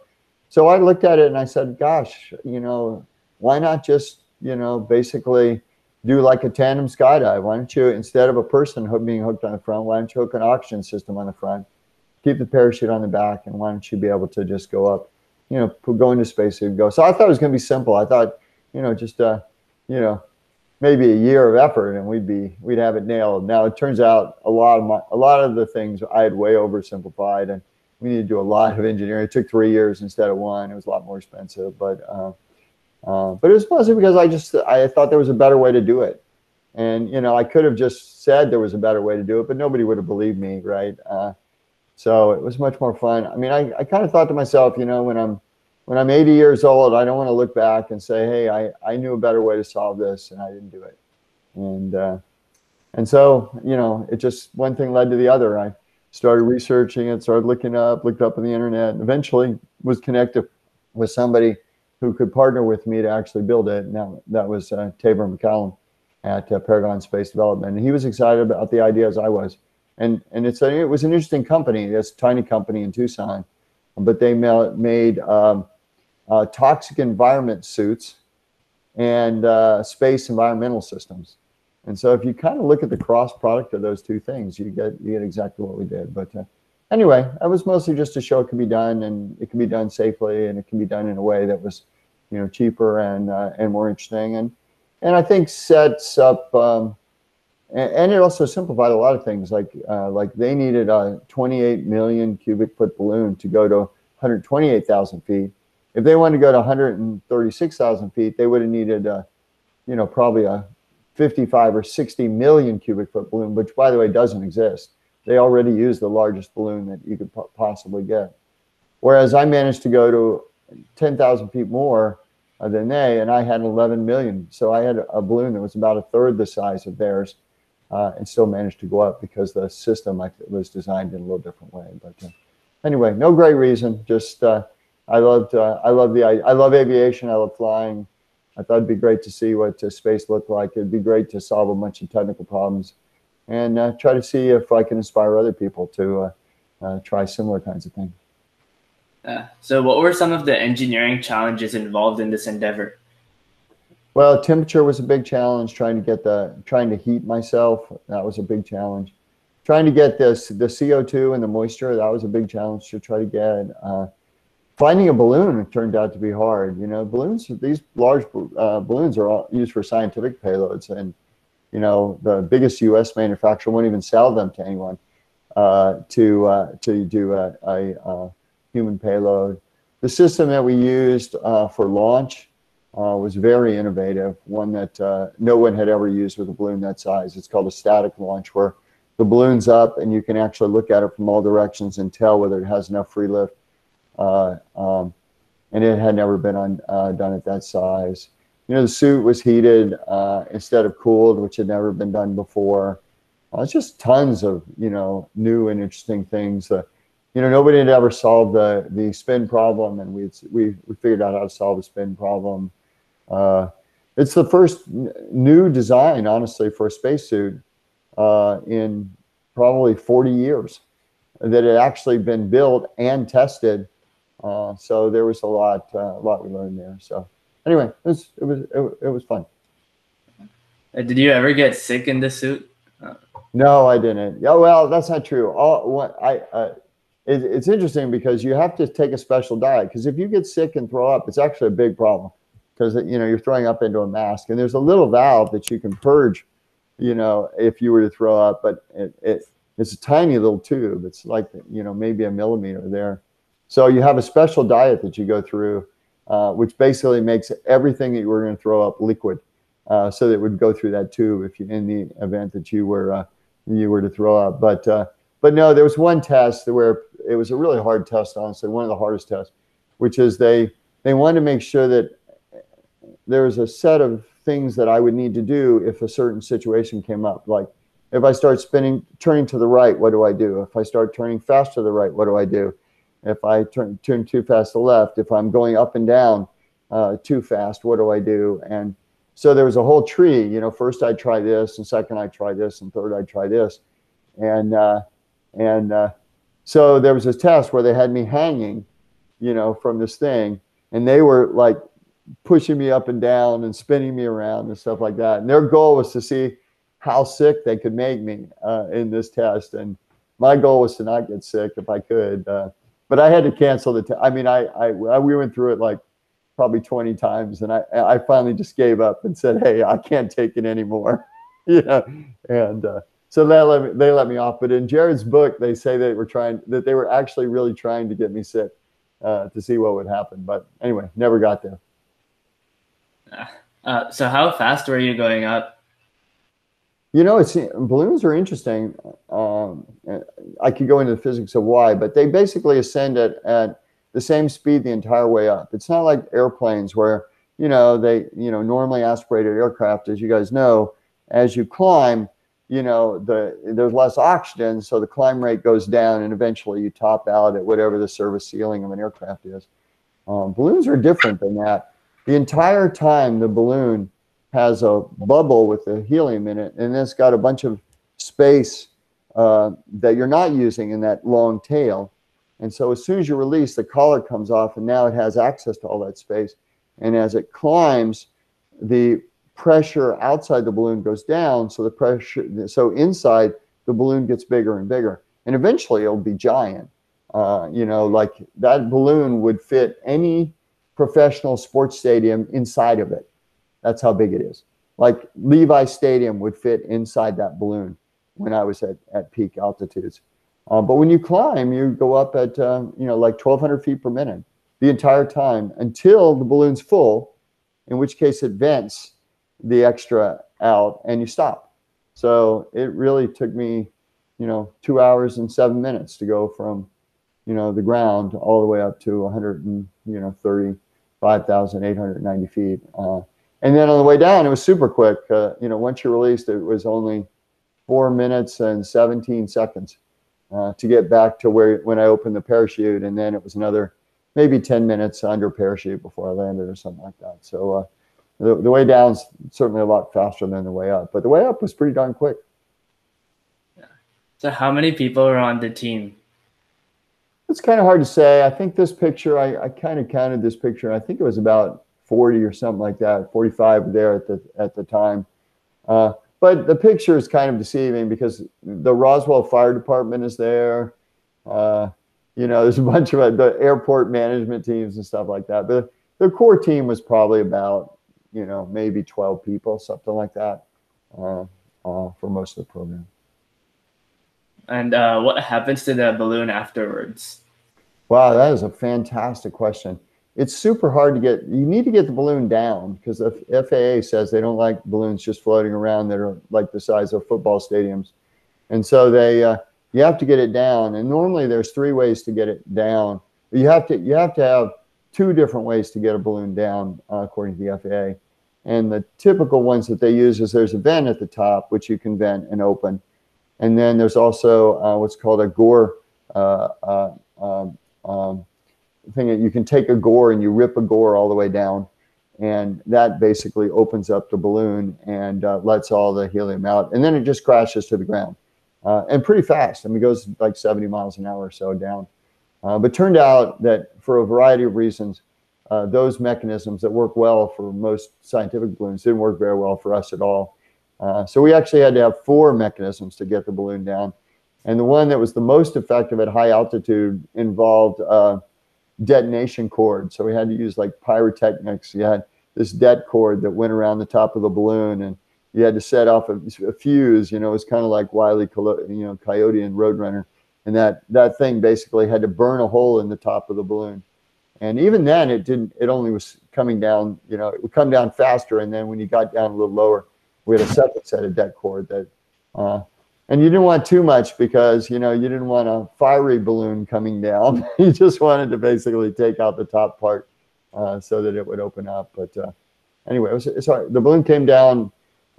I looked at it and I said, gosh, you know, why not just, you know, basically do like a tandem skydive? Why don't you, instead of a person being hooked on the front, why don't you hook an oxygen system on the front, keep the parachute on the back, and why don't you be able to just go up, you know, go into space and go. So I thought it was going to be simple. I thought, you know, just, you know, maybe a year of effort and we'd have it nailed. Now it turns out a lot of the things I had way oversimplified, and we need to do a lot of engineering. It took 3 years instead of 1. It was a lot more expensive, but it was mostly because I thought there was a better way to do it. And, you know, I could have just said there was a better way to do it, but nobody would have believed me, right? So it was much more fun. I mean, I kind of thought to myself, you know, when I'm 80 years old, I don't want to look back and say, hey, I knew a better way to solve this and I didn't do it. And so, you know, it just, one thing led to the other. I started researching it, started looked up on the internet, and eventually was connected with somebody who could partner with me to actually build it. And that was Tabor McCallum at Paragon Space Development. And he was excited about the idea as I was. And it was an interesting company. It's a tiny company in Tucson, but they made toxic environment suits and space environmental systems. And so if you kind of look at the cross product of those two things, you get exactly what we did. But anyway, that was mostly just to show it can be done, and it can be done safely, and it can be done in a way that was, you know, cheaper and more interesting. And I think sets up, and it also simplified a lot of things. Like they needed a 28 million cubic foot balloon to go to 128,000 feet. If they wanted to go to 136,000 feet, they would have needed, you know, probably a 55 or 60 million cubic foot balloon, which, by the way, doesn't exist. They already use the largest balloon that you could possibly get. Whereas I managed to go to 10,000 feet more than they, and I had 11 million. So I had a balloon that was about a third the size of theirs, and still managed to go up because the system was designed in a little different way. But anyway, no great reason. Just I love aviation. I love flying. I thought it'd be great to see what space looked like. It'd be great to solve a bunch of technical problems and try to see if I can inspire other people to try similar kinds of things. So what were some of the engineering challenges involved in this endeavor? Well, temperature was a big challenge. Trying to heat myself, that was a big challenge. Trying to get the CO2 and the moisture, that was a big challenge to try to get. Finding a balloon turned out to be hard. You know, these large balloons are all used for scientific payloads, and you know, the biggest U.S. manufacturer won't even sell them to anyone to do a human payload. The system that we used for launch was very innovative, one that no one had ever used with a balloon that size. It's called a static launch, where the balloon's up and you can actually look at it from all directions and tell whether it has enough free lift. And it had never been done at that size. You know, the suit was heated instead of cooled, which had never been done before. It's just tons of, new and interesting things. Nobody had ever solved the spin problem, and we figured out how to solve the spin problem. It's the first new design, honestly, for a spacesuit in probably 40 years that had actually been built and tested. So there was a lot we learned there. So anyway, it was fun. Did you ever get sick in the suit? No, I didn't. Yeah, well, that's not true. It's interesting because you have to take a special diet, because if you get sick and throw up, it's actually a big problem, because you're throwing up into a mask, and there's a little valve that you can purge, if you were to throw up, but it's a tiny little tube. It's like maybe a millimeter there. So you have a special diet that you go through, which basically makes everything that you were going to throw up liquid, so that it would go through that tube if you, in the event that you were to throw up. But no, there was one test where it was a really hard test, honestly, one of the hardest tests, which is they wanted to make sure that there was a set of things that I would need to do if a certain situation came up. Like if I start turning to the right, what do I do? If I start turning fast to the right, what do I do? If I turn too fast to the left, if I'm going up and down too fast, what do I do? And so there was a whole tree. First I'd try this, and second I'd try this, and third I'd try this. And so there was this test where they had me hanging, from this thing, and they were like pushing me up and down and spinning me around and stuff like that. And their goal was to see how sick they could make me in this test. And my goal was to not get sick if I could. But I had to cancel the test. I mean, we went through it like probably 20 times, and I finally just gave up and said, hey, I can't take it anymore. And so they let me off. But in Jared's book, they say they were actually really trying to get me sick to see what would happen. But anyway, never got there. So how fast were you going up? Balloons are interesting. I could go into the physics of why, but they basically ascend at the same speed the entire way up. It's not like airplanes where, they, normally aspirated aircraft, as you guys know, as you climb, there's less oxygen, so the climb rate goes down, and eventually you top out at whatever the service ceiling of an aircraft is. Balloons are different than that. The entire time the balloon has a bubble with the helium in it, and it's got a bunch of space that you're not using in that long tail. And so as soon as you release, the collar comes off, and now it has access to all that space. And as it climbs, the pressure outside the balloon goes down, so inside the balloon gets bigger and bigger, and eventually it'll be giant. Like that balloon would fit any professional sports stadium inside of it. That's how big it is. Like Levi Stadium would fit inside that balloon when I was at peak altitudes. But when you climb, you go up at like 1,200 feet per minute the entire time until the balloon's full, in which case it vents the extra out and you stop. So it really took me, 2 hours and 7 minutes to go from, the ground all the way up to 135,890 feet. And then on the way down, it was super quick. Once you released, it was only 4 minutes and 17 seconds to get back to when I opened the parachute. And then it was another maybe 10 minutes under parachute before I landed or something like that. So the way down's certainly a lot faster than the way up, but the way up was pretty darn quick. Yeah. So how many people are on the team? It's kind of hard to say. I think this picture, I kind of counted this picture. I think it was about 40 or something like that, 45 there at the time. But the picture is kind of deceiving because the Roswell Fire Department is there. There's a bunch of the airport management teams and stuff like that. But the core team was probably about, maybe 12 people, something like that, for most of the program. And what happens to the balloon afterwards? Wow, that is a fantastic question. It's super hard to get. You need to get the balloon down because the FAA says they don't like balloons just floating around that are like the size of football stadiums. And so you have to get it down. And normally there's 3 ways to get it down. You have to have 2 different ways to get a balloon down, according to the FAA. And the typical ones that they use is there's a vent at the top, which you can vent and open. And then there's also what's called a gore thing that you can take a gore and you rip a gore all the way down. And that basically opens up the balloon and lets all the helium out. And then it just crashes to the ground. And pretty fast. I mean, it goes like 70 miles an hour or so down. But turned out that for a variety of reasons, those mechanisms that work well for most scientific balloons didn't work very well for us at all. So we actually had to have 4 mechanisms to get the balloon down. And the one that was the most effective at high altitude involved detonation cord. So we had to use like pyrotechnics. You had this det cord that went around the top of the balloon, and you had to set off a fuse. You know, it was kind of like Wile E. Coyote and Roadrunner. And that thing basically had to burn a hole in the top of the balloon. And even then, it only was coming down, you know, it would come down faster. And then when you got down a little lower, we had a separate set of det cord that, and you didn't want too much because, you know, you didn't want a fiery balloon coming down. You just wanted to basically take out the top part so that it would open up. But anyway, sorry, the balloon came down.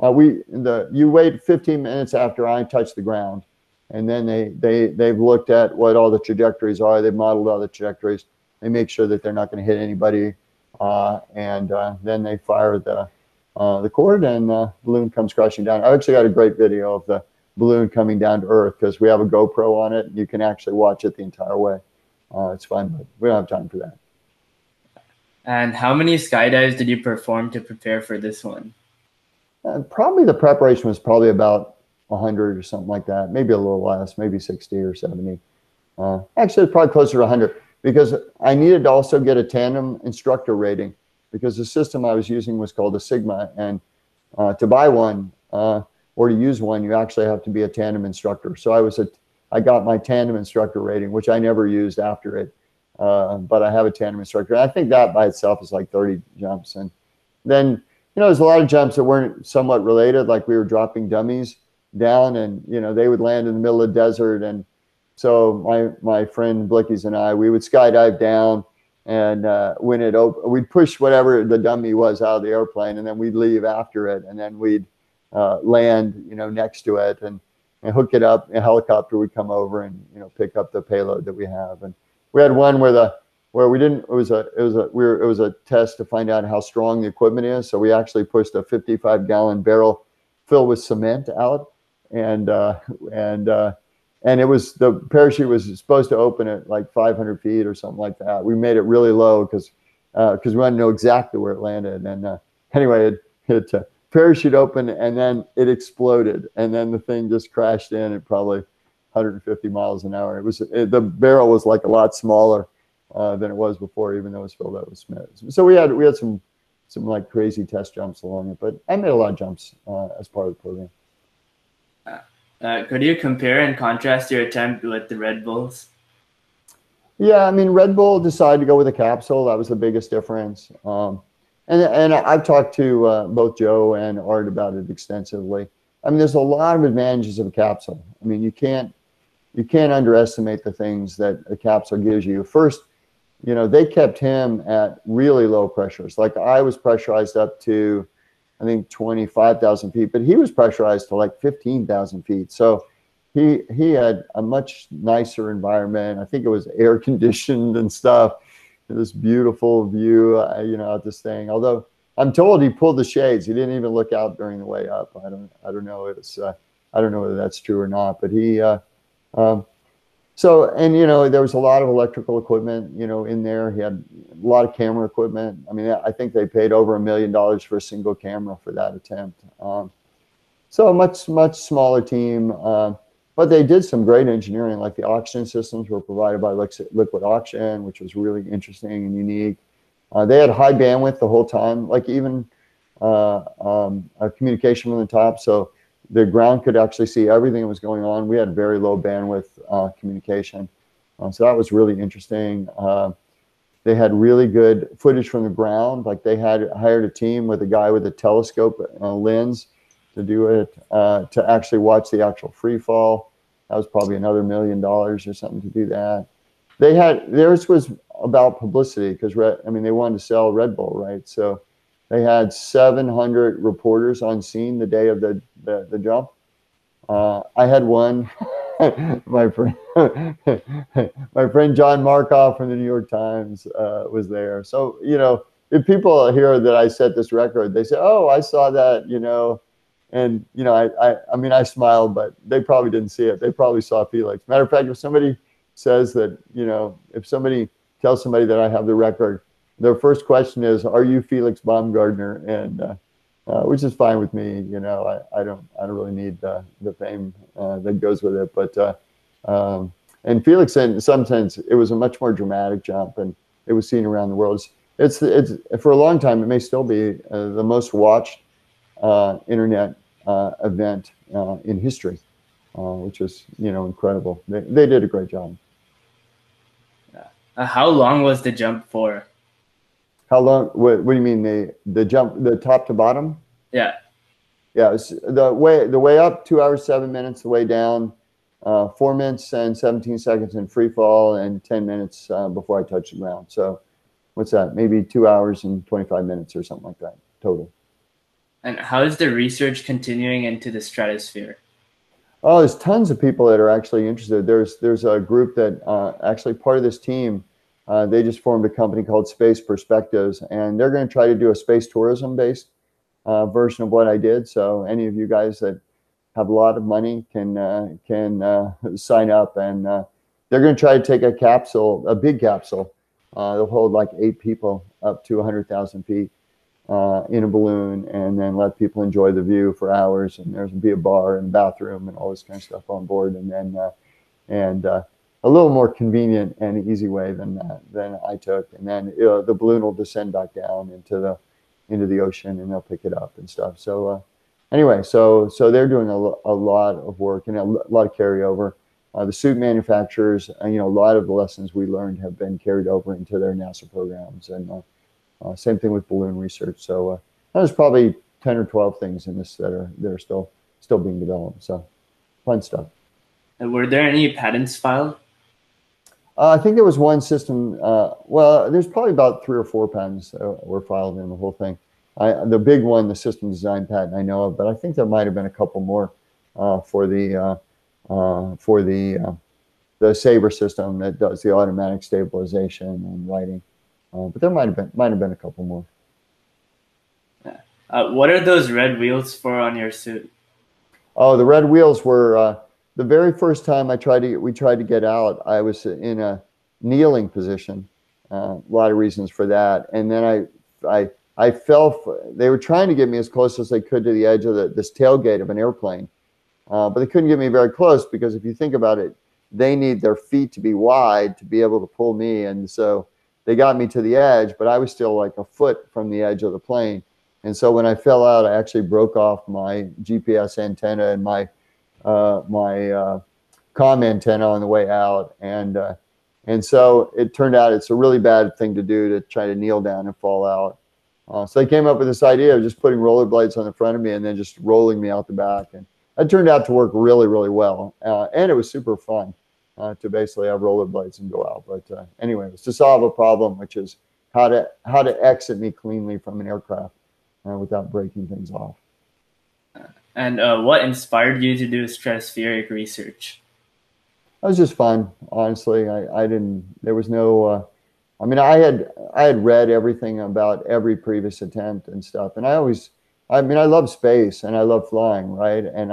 You wait 15 minutes after I touched the ground. And then they've looked at what all the trajectories are. They've modeled all the trajectories. They make sure that they're not going to hit anybody. And then they fire the cord, and the balloon comes crashing down. I actually got a great video of the balloon coming down to Earth because we have a GoPro on it. And you can actually watch it the entire way. It's fun, but we don't have time for that. And how many skydives did you perform to prepare for this one? Probably the preparation was probably about 100 or something like that, maybe a little less, maybe 60 or 70. Actually, it's probably closer to 100 because I needed to also get a tandem instructor rating because the system I was using was called a Sigma, and to buy one or to use one, you actually have to be a tandem instructor. So I got my tandem instructor rating, which I never used after it, but I have a tandem instructor. And I think that by itself is like 30 jumps. And then, you know, there's a lot of jumps that weren't somewhat related, like we were dropping dummies down, and you know they would land in the middle of the desert, and so my friend Blickies and I, we would skydive down, and when it opened, we'd push whatever the dummy was out of the airplane, and then we'd leave after it, and then we'd land, you know, next to it and hook it up. A helicopter would come over and, you know, pick up the payload that we have. And we had one where we didn't. It was a test to find out how strong the equipment is. So we actually pushed a 55-gallon barrel filled with cement out. And it was, the parachute was supposed to open at like 500 feet or something like that. We made it really low because we wanted to know exactly where it landed. And anyway, it parachute opened and then it exploded, and then the thing just crashed in at probably 150 miles an hour. The barrel was like a lot smaller than it was before, even though it was filled up with cement. So we had some like crazy test jumps along it, but I made a lot of jumps as part of the program. Could you compare and contrast your attempt with the Red Bulls? Yeah, I mean, Red Bull decided to go with a capsule. That was the biggest difference. And I've talked to both Joe and Art about it extensively. I mean, there's a lot of advantages of a capsule. I mean, you can't underestimate the things that a capsule gives you. First, you know, they kept him at really low pressures. Like I was pressurized up to, I think, 25,000 feet, but he was pressurized to like 15,000 feet. So he had a much nicer environment. I think it was air conditioned and stuff. This beautiful view, you know, out this thing. Although I'm told he pulled the shades. He didn't even look out during the way up. I don't know. I don't know whether that's true or not. But he, so, and you know, there was a lot of electrical equipment, you know, in there. He had a lot of camera equipment. I mean, I think they paid over $1 million for a single camera for that attempt. So a much smaller team. But they did some great engineering, like the oxygen systems were provided by Liquid Oxygen, which was really interesting and unique. They had high bandwidth the whole time, like even a communication from the top. So the ground could actually see everything that was going on. We had very low bandwidth communication. So that was really interesting. They had really good footage from the ground. Like they had hired a team with a guy with a telescope lens to do it, to actually watch the actual free fall. That was probably another $1 million or something to do that. Theirs was about publicity because, I mean, they wanted to sell Red Bull, right? So they had 700 reporters on scene the day of the jump. I had one. my friend, my friend John Markoff from the New York Times was there. So if people hear that I set this record, they say, "Oh, I saw that," and I mean, I smiled, but they probably didn't see it. They probably saw Felix. Matter of fact, if somebody says that, if somebody tells somebody that I have the record, their first question is, "Are you Felix Baumgartner?" And which is fine with me. I don't really need the fame that goes with it. But and Felix, in some sense, it was a much more dramatic jump, and it was seen around the world. It's for a long time, it may still be the most watched internet event in history, which is incredible. They did a great job. How long was the jump for? How long? What do you mean the jump, the top to bottom? Yeah. Yeah, the way up 2 hours 7 minutes. The way down 4 minutes and 17 seconds in free fall, and 10 minutes before I touch the ground. So what's that? Maybe 2 hours and 25 minutes or something like that total. And how is the research continuing into the stratosphere? Oh, there's tons of people that are actually interested. There's a group that actually part of this team. They just formed a company called Space Perspectives, and they're going to try to do a space tourism based version of what I did. So any of you guys that have a lot of money can sign up, and they're going to try to take a capsule, a big capsule. They'll hold like 8 people up to 100,000 feet in a balloon, and then let people enjoy the view for hours. And there's be a bar and bathroom and all this kind of stuff on board, and then a little more convenient and easy way than I took. And then the balloon will descend back down into the ocean, and they'll pick it up and stuff. So anyway, so they're doing a lot of work and a lot of carryover. The suit manufacturers, a lot of the lessons we learned have been carried over into their NASA programs, and same thing with balloon research. So there's probably 10 or 12 things in this that are still being developed. So fun stuff. And were there any patents filed? I think there was one system. Well, there's probably about 3 or 4 patents were filed in the whole thing. The big one, the system design patent, I know of, but I think there might have been a couple more for the Sabre system that does the automatic stabilization and writing. But there might have been a couple more. What are those red wheels for on your suit? Oh, the red wheels were the very first time we tried to get out. I was in a kneeling position. A lot of reasons for that, and then I fell. They were trying to get me as close as they could to the edge of this tailgate of an airplane, but they couldn't get me very close, because if you think about it, they need their feet to be wide to be able to pull me, and so they got me to the edge, but I was still like a foot from the edge of the plane. And so when I fell out, I actually broke off my GPS antenna and my comm antenna on the way out, and so it turned out it's a really bad thing to do, to try to kneel down and fall out. So they came up with this idea of just putting rollerblades on the front of me and then just rolling me out the back, and it turned out to work really, really well, and it was super fun to basically have rollerblades and go out. But anyway, it was to solve a problem, which is how to exit me cleanly from an aircraft without breaking things off. And what inspired you to do stratospheric research? It was just fun, honestly. I didn't. There was no. I mean, I had read everything about every previous attempt and stuff, and I love space and I love flying, right? And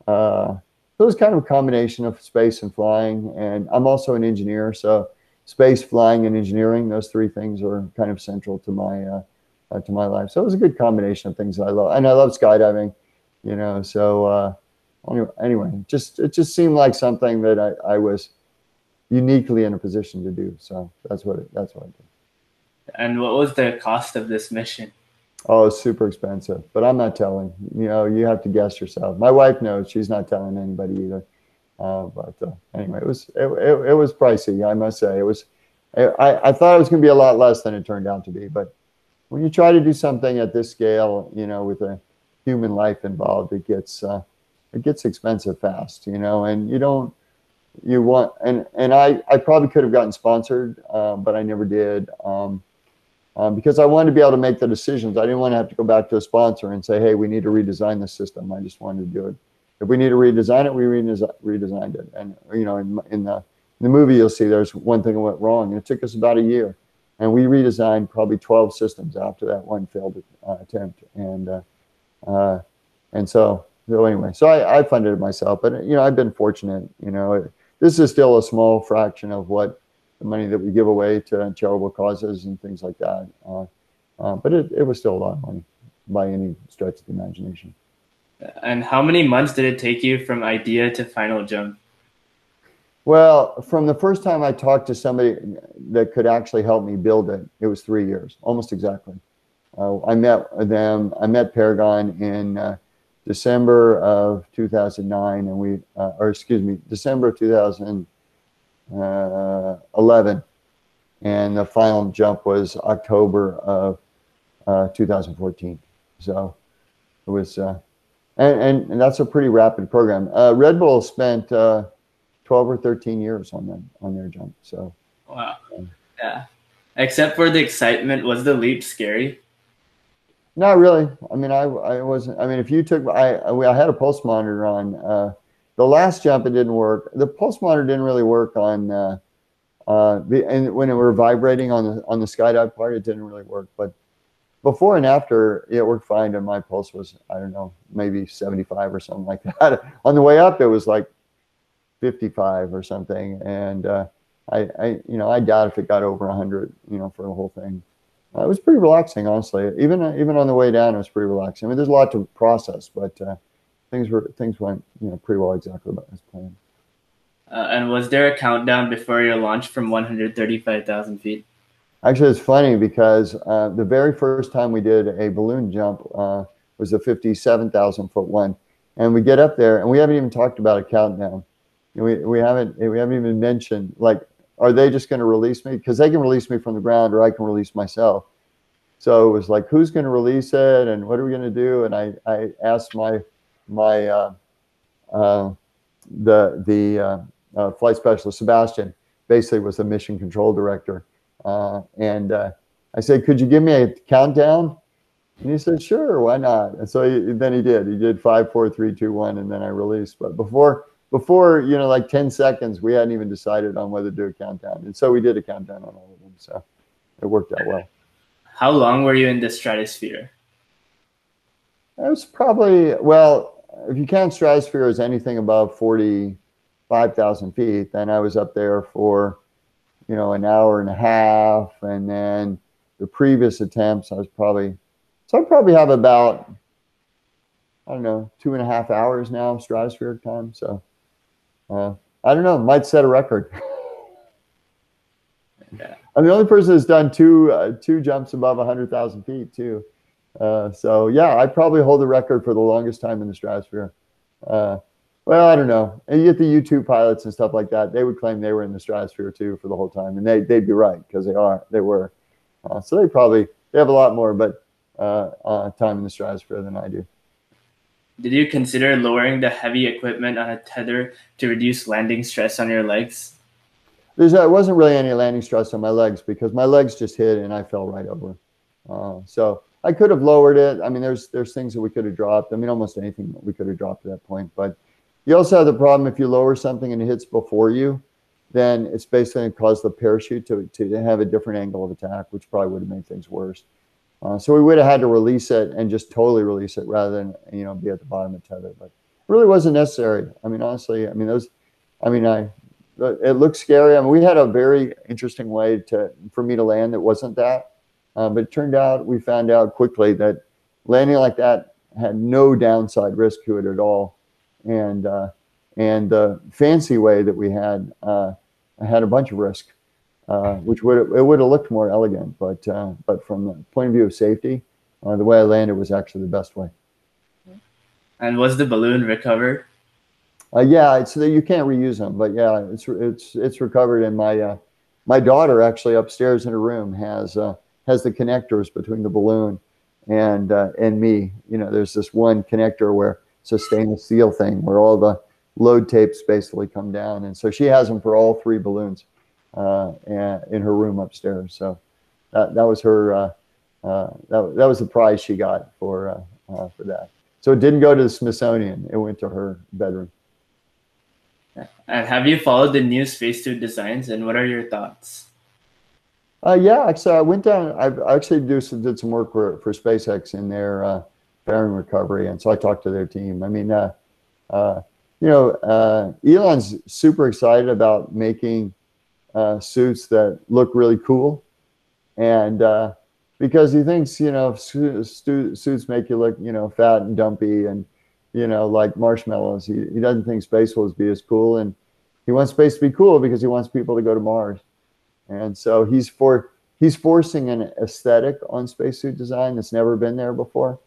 so it was kind of a combination of space and flying, and I'm also an engineer, so space, flying, and engineering, those 3 things are kind of central to my life. So it was a good combination of things that I love, and I love skydiving, So anyway, it just seemed like something that I was uniquely in a position to do. So that's what I did. And what was the cost of this mission? Oh, it's super expensive, but I'm not telling. You have to guess yourself. My wife knows; she's not telling anybody either. But anyway, it was pricey, I must say. It was. I thought it was going to be a lot less than it turned out to be. But when you try to do something at this scale, with a human life involved, it gets expensive fast. And I probably could have gotten sponsored, but I never did. Because I wanted to be able to make the decisions. I didn't want to have to go back to a sponsor and say, hey, we need to redesign the system. I just wanted to do it If we need to redesign it, we redesigned it. And you know, in the movie, you'll see there's one thing that went wrong, and it took us about a year, and we redesigned probably 12 systems after that one failed attempt. And so anyway, so I funded it myself, but you know, I've been fortunate. You know, this is still a small fraction of what the money that we give away to charitable causes and things like that. But it was still a lot of money by any stretch of the imagination. And how many months did it take you from idea to final jump? Well, from the first time I talked to somebody that could actually help me build it, it was 3 years, almost exactly. I met them. I met Paragon in December of 2009, and December of 2011, and the final jump was October of 2014. So it was, and that's a pretty rapid program. Red Bull spent 12 or 13 years on their jump. So wow, yeah. Except for the excitement, was the leap scary? Not really. I mean, I wasn't. I mean, if you took, I had a pulse monitor on the last jump. It didn't work. The pulse monitor didn't really work on and when we were vibrating on the skydive part, it didn't really work. But before and after, it worked fine. And my pulse was, I don't know, maybe 75 or something like that. On the way up, it was like 55 or something. And I doubt if it got over 100, you know, for the whole thing. It was pretty relaxing, honestly. Even on the way down, it was pretty relaxing. I mean, there's a lot to process, but things went, you know, pretty well exactly as planned. And was there a countdown before your launch from 135,000 feet? Actually, it's funny because the very first time we did a balloon jump was a 57,000 foot one, and we get up there and we haven't even talked about a countdown. We haven't even mentioned, like, are they just going to release me? Because they can release me from the ground, or I can release myself. So it was like, who's going to release it, and what are we going to do? And I asked my flight specialist, Sebastian, basically was the mission control director, and I said, could you give me a countdown? And he said, sure, why not? And so then he did. He did 5, 4, 3, 2, 1, and then I released. But before, you know, like 10 seconds, we hadn't even decided on whether to do a countdown. And so we did a countdown on all of them. So it worked out well. How long were you in the stratosphere? It was probably, well, if you count stratosphere as anything above 45,000 feet, then I was up there for, you know, an hour and a half. And then the previous attempts, I probably have about, I don't know, 2.5 hours now stratospheric time. So I don't know, might set a record. Yeah. I'm the only person that's done two jumps above 100,000 feet too. So yeah, I probably hold the record for the longest time in the stratosphere. Well, I don't know. And you get the U2 pilots and stuff like that. They would claim they were in the stratosphere too for the whole time, and they'd be right because they were. So they have a lot more, but time in the stratosphere than I do. Did you consider lowering the heavy equipment on a tether to reduce landing stress on your legs? There wasn't really any landing stress on my legs because my legs just hit and I fell right over. So I could have lowered it. I mean, there's things that we could have dropped. I mean, almost anything that we could have dropped at that point. But you also have the problem if you lower something and it hits before you, then it's basically going to cause the parachute to have a different angle of attack, which probably would have made things worse. So we would have had to release it and just totally release it rather than, you know, be at the bottom of the tether. But it really wasn't necessary. I mean, honestly, I mean, it looked scary. I mean, we had a very interesting way for me to land that wasn't that. But it turned out, we found out quickly that landing like that had no downside risk to it at all. And the fancy way that we had a bunch of risk. Which would have looked more elegant, but from the point of view of safety, the way I landed was actually the best way. And was the balloon recovered? Yeah, so that you can't reuse them, but yeah, it's recovered. And my daughter actually upstairs in her room has the connectors between the balloon and me. You know, there's this one connector where it's a stainless steel thing where all the load tapes basically come down, and so she has them for all 3 balloons. In her room upstairs. So that was her that was the prize she got for that. So it didn't go to the Smithsonian. It went to her bedroom. And have you followed the new spacesuit designs, and what are your thoughts? Yeah, actually, I went down. I actually did some work for SpaceX in their fairing recovery, and so I talked to their team. I mean, Elon's super excited about making suits that look really cool, and because he thinks suits make you look fat and dumpy and like marshmallows. He doesn't think space will be as cool, and he wants space to be cool because he wants people to go to Mars. And so he's forcing an aesthetic on spacesuit design that's never been there before,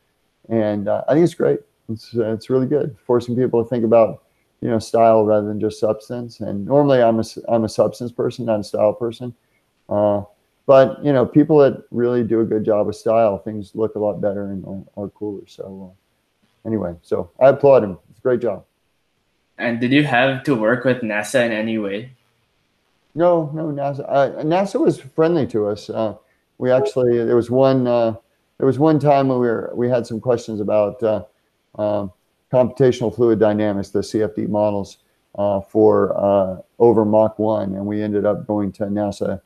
and I think it's great. It's really good, forcing people to think about style rather than just substance. And normally I'm a substance person, not a style person. But people that really do a good job of style, things look a lot better and are cooler. So anyway, so I applaud him. It's a great job. And did you have to work with NASA in any way? No, NASA. NASA was friendly to us. We actually there was one time when we had some questions about computational fluid dynamics, the CFD models for over Mach 1, and we ended up going to NASA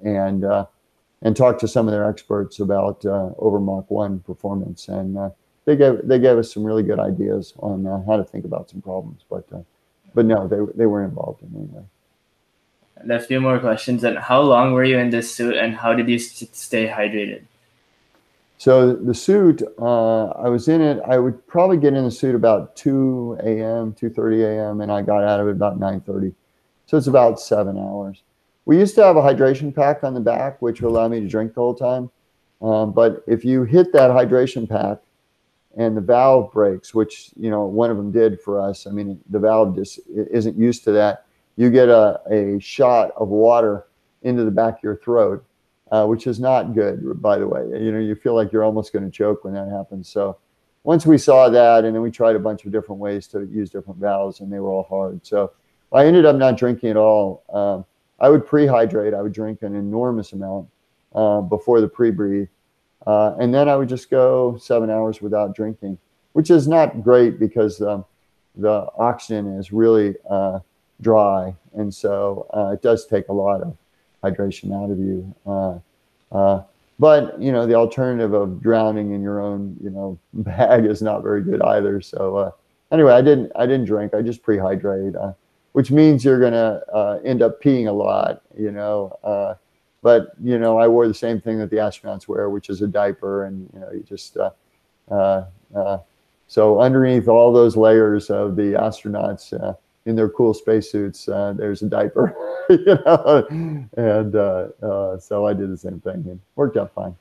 and talked to some of their experts about over Mach 1 performance, and they gave us some really good ideas on how to think about some problems. But no, they weren't involved in any way. And a few more questions. And how long were you in this suit, and how did you stay hydrated? So the suit, I was in it. I would probably get in the suit about 2 a.m., 2:30 a.m., and I got out of it about 9:30. So it's about 7 hours. We used to have a hydration pack on the back, which would allow me to drink the whole time. But if you hit that hydration pack and the valve breaks, which one of them did for us, I mean, the valve just isn't used to that. You get a shot of water into the back of your throat, which is not good, by the way. You feel like you're almost going to choke when that happens. So once we saw that, and then we tried a bunch of different ways to use different valves, and they were all hard. So I ended up not drinking at all. I would pre-hydrate. I would drink an enormous amount before the pre-breathe. And then I would just go 7 hours without drinking, which is not great because the oxygen is really dry, and so it does take a lot of hydration out of you. But the alternative of drowning in your own bag is not very good either. So anyway, I didn't drink. I just pre-hydrate, which means you're gonna end up peeing a lot. But I wore the same thing that the astronauts wear, which is a diaper, and you just so underneath all those layers of the astronauts in their cool spacesuits, there's a diaper, and so I did the same thing and worked out fine.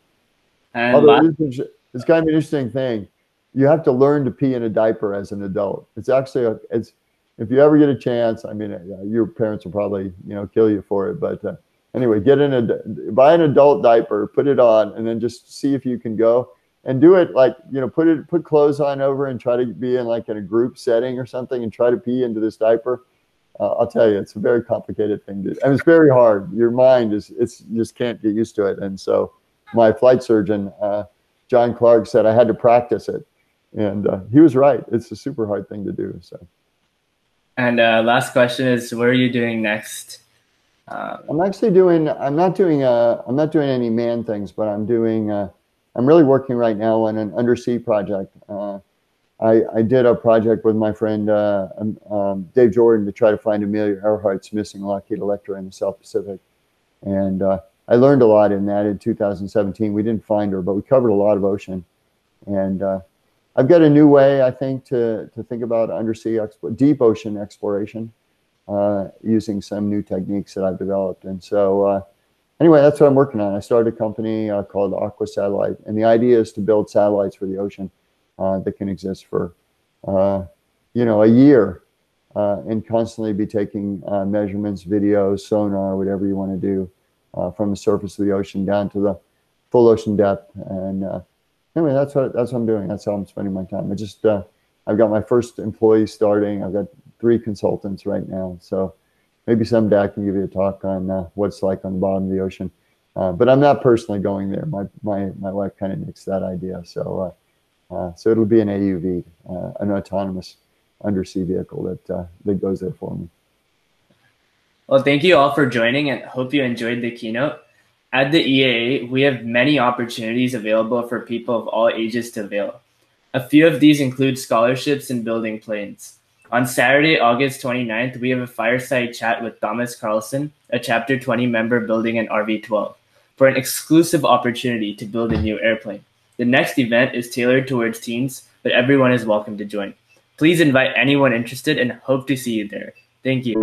And although it's kind of an interesting thing, you have to learn to pee in a diaper as an adult. It's actually if you ever get a chance, I mean, your parents will probably kill you for it, but anyway, buy an adult diaper, put it on, and then just see if you can go. And do it like, put clothes on over and try to be in a group setting or something and try to pee into this diaper. I'll tell you, it's a very complicated thing to do. And it's very hard. Your mind you just can't get used to it. And so my flight surgeon, John Clark, said I had to practice it. And he was right. It's a super hard thing to do. So. And last question is, what are you doing next? I'm not doing any manned things, but I'm really working right now on an undersea project. I did a project with my friend Dave Jordan to try to find Amelia Earhart's missing Lockheed Electra in the South Pacific. And I learned a lot in that in 2017. We didn't find her, but we covered a lot of ocean. And I've got a new way, I think, to think about undersea deep ocean exploration using some new techniques that I've developed. And so anyway, that's what I'm working on. I started a company called Aqua Satellite, and the idea is to build satellites for the ocean that can exist for, a year and constantly be taking measurements, videos, sonar, whatever you want to do from the surface of the ocean down to the full ocean depth. And anyway, that's what I'm doing. That's how I'm spending my time. I've got my first employee starting. I've got 3 consultants right now. So maybe someday I can give you a talk on what it's like on the bottom of the ocean. But I'm not personally going there. My wife kind of nixed that idea. So So it'll be an AUV, an autonomous undersea vehicle that goes there for me. Well, thank you all for joining, and hope you enjoyed the keynote. At the EAA, we have many opportunities available for people of all ages to avail. A few of these include scholarships in building planes. On Saturday, August 29th, we have a fireside chat with Thomas Carlson, a Chapter 20 member building an RV-12, for an exclusive opportunity to build a new airplane. The next event is tailored towards teens, but everyone is welcome to join. Please invite anyone interested and hope to see you there. Thank you.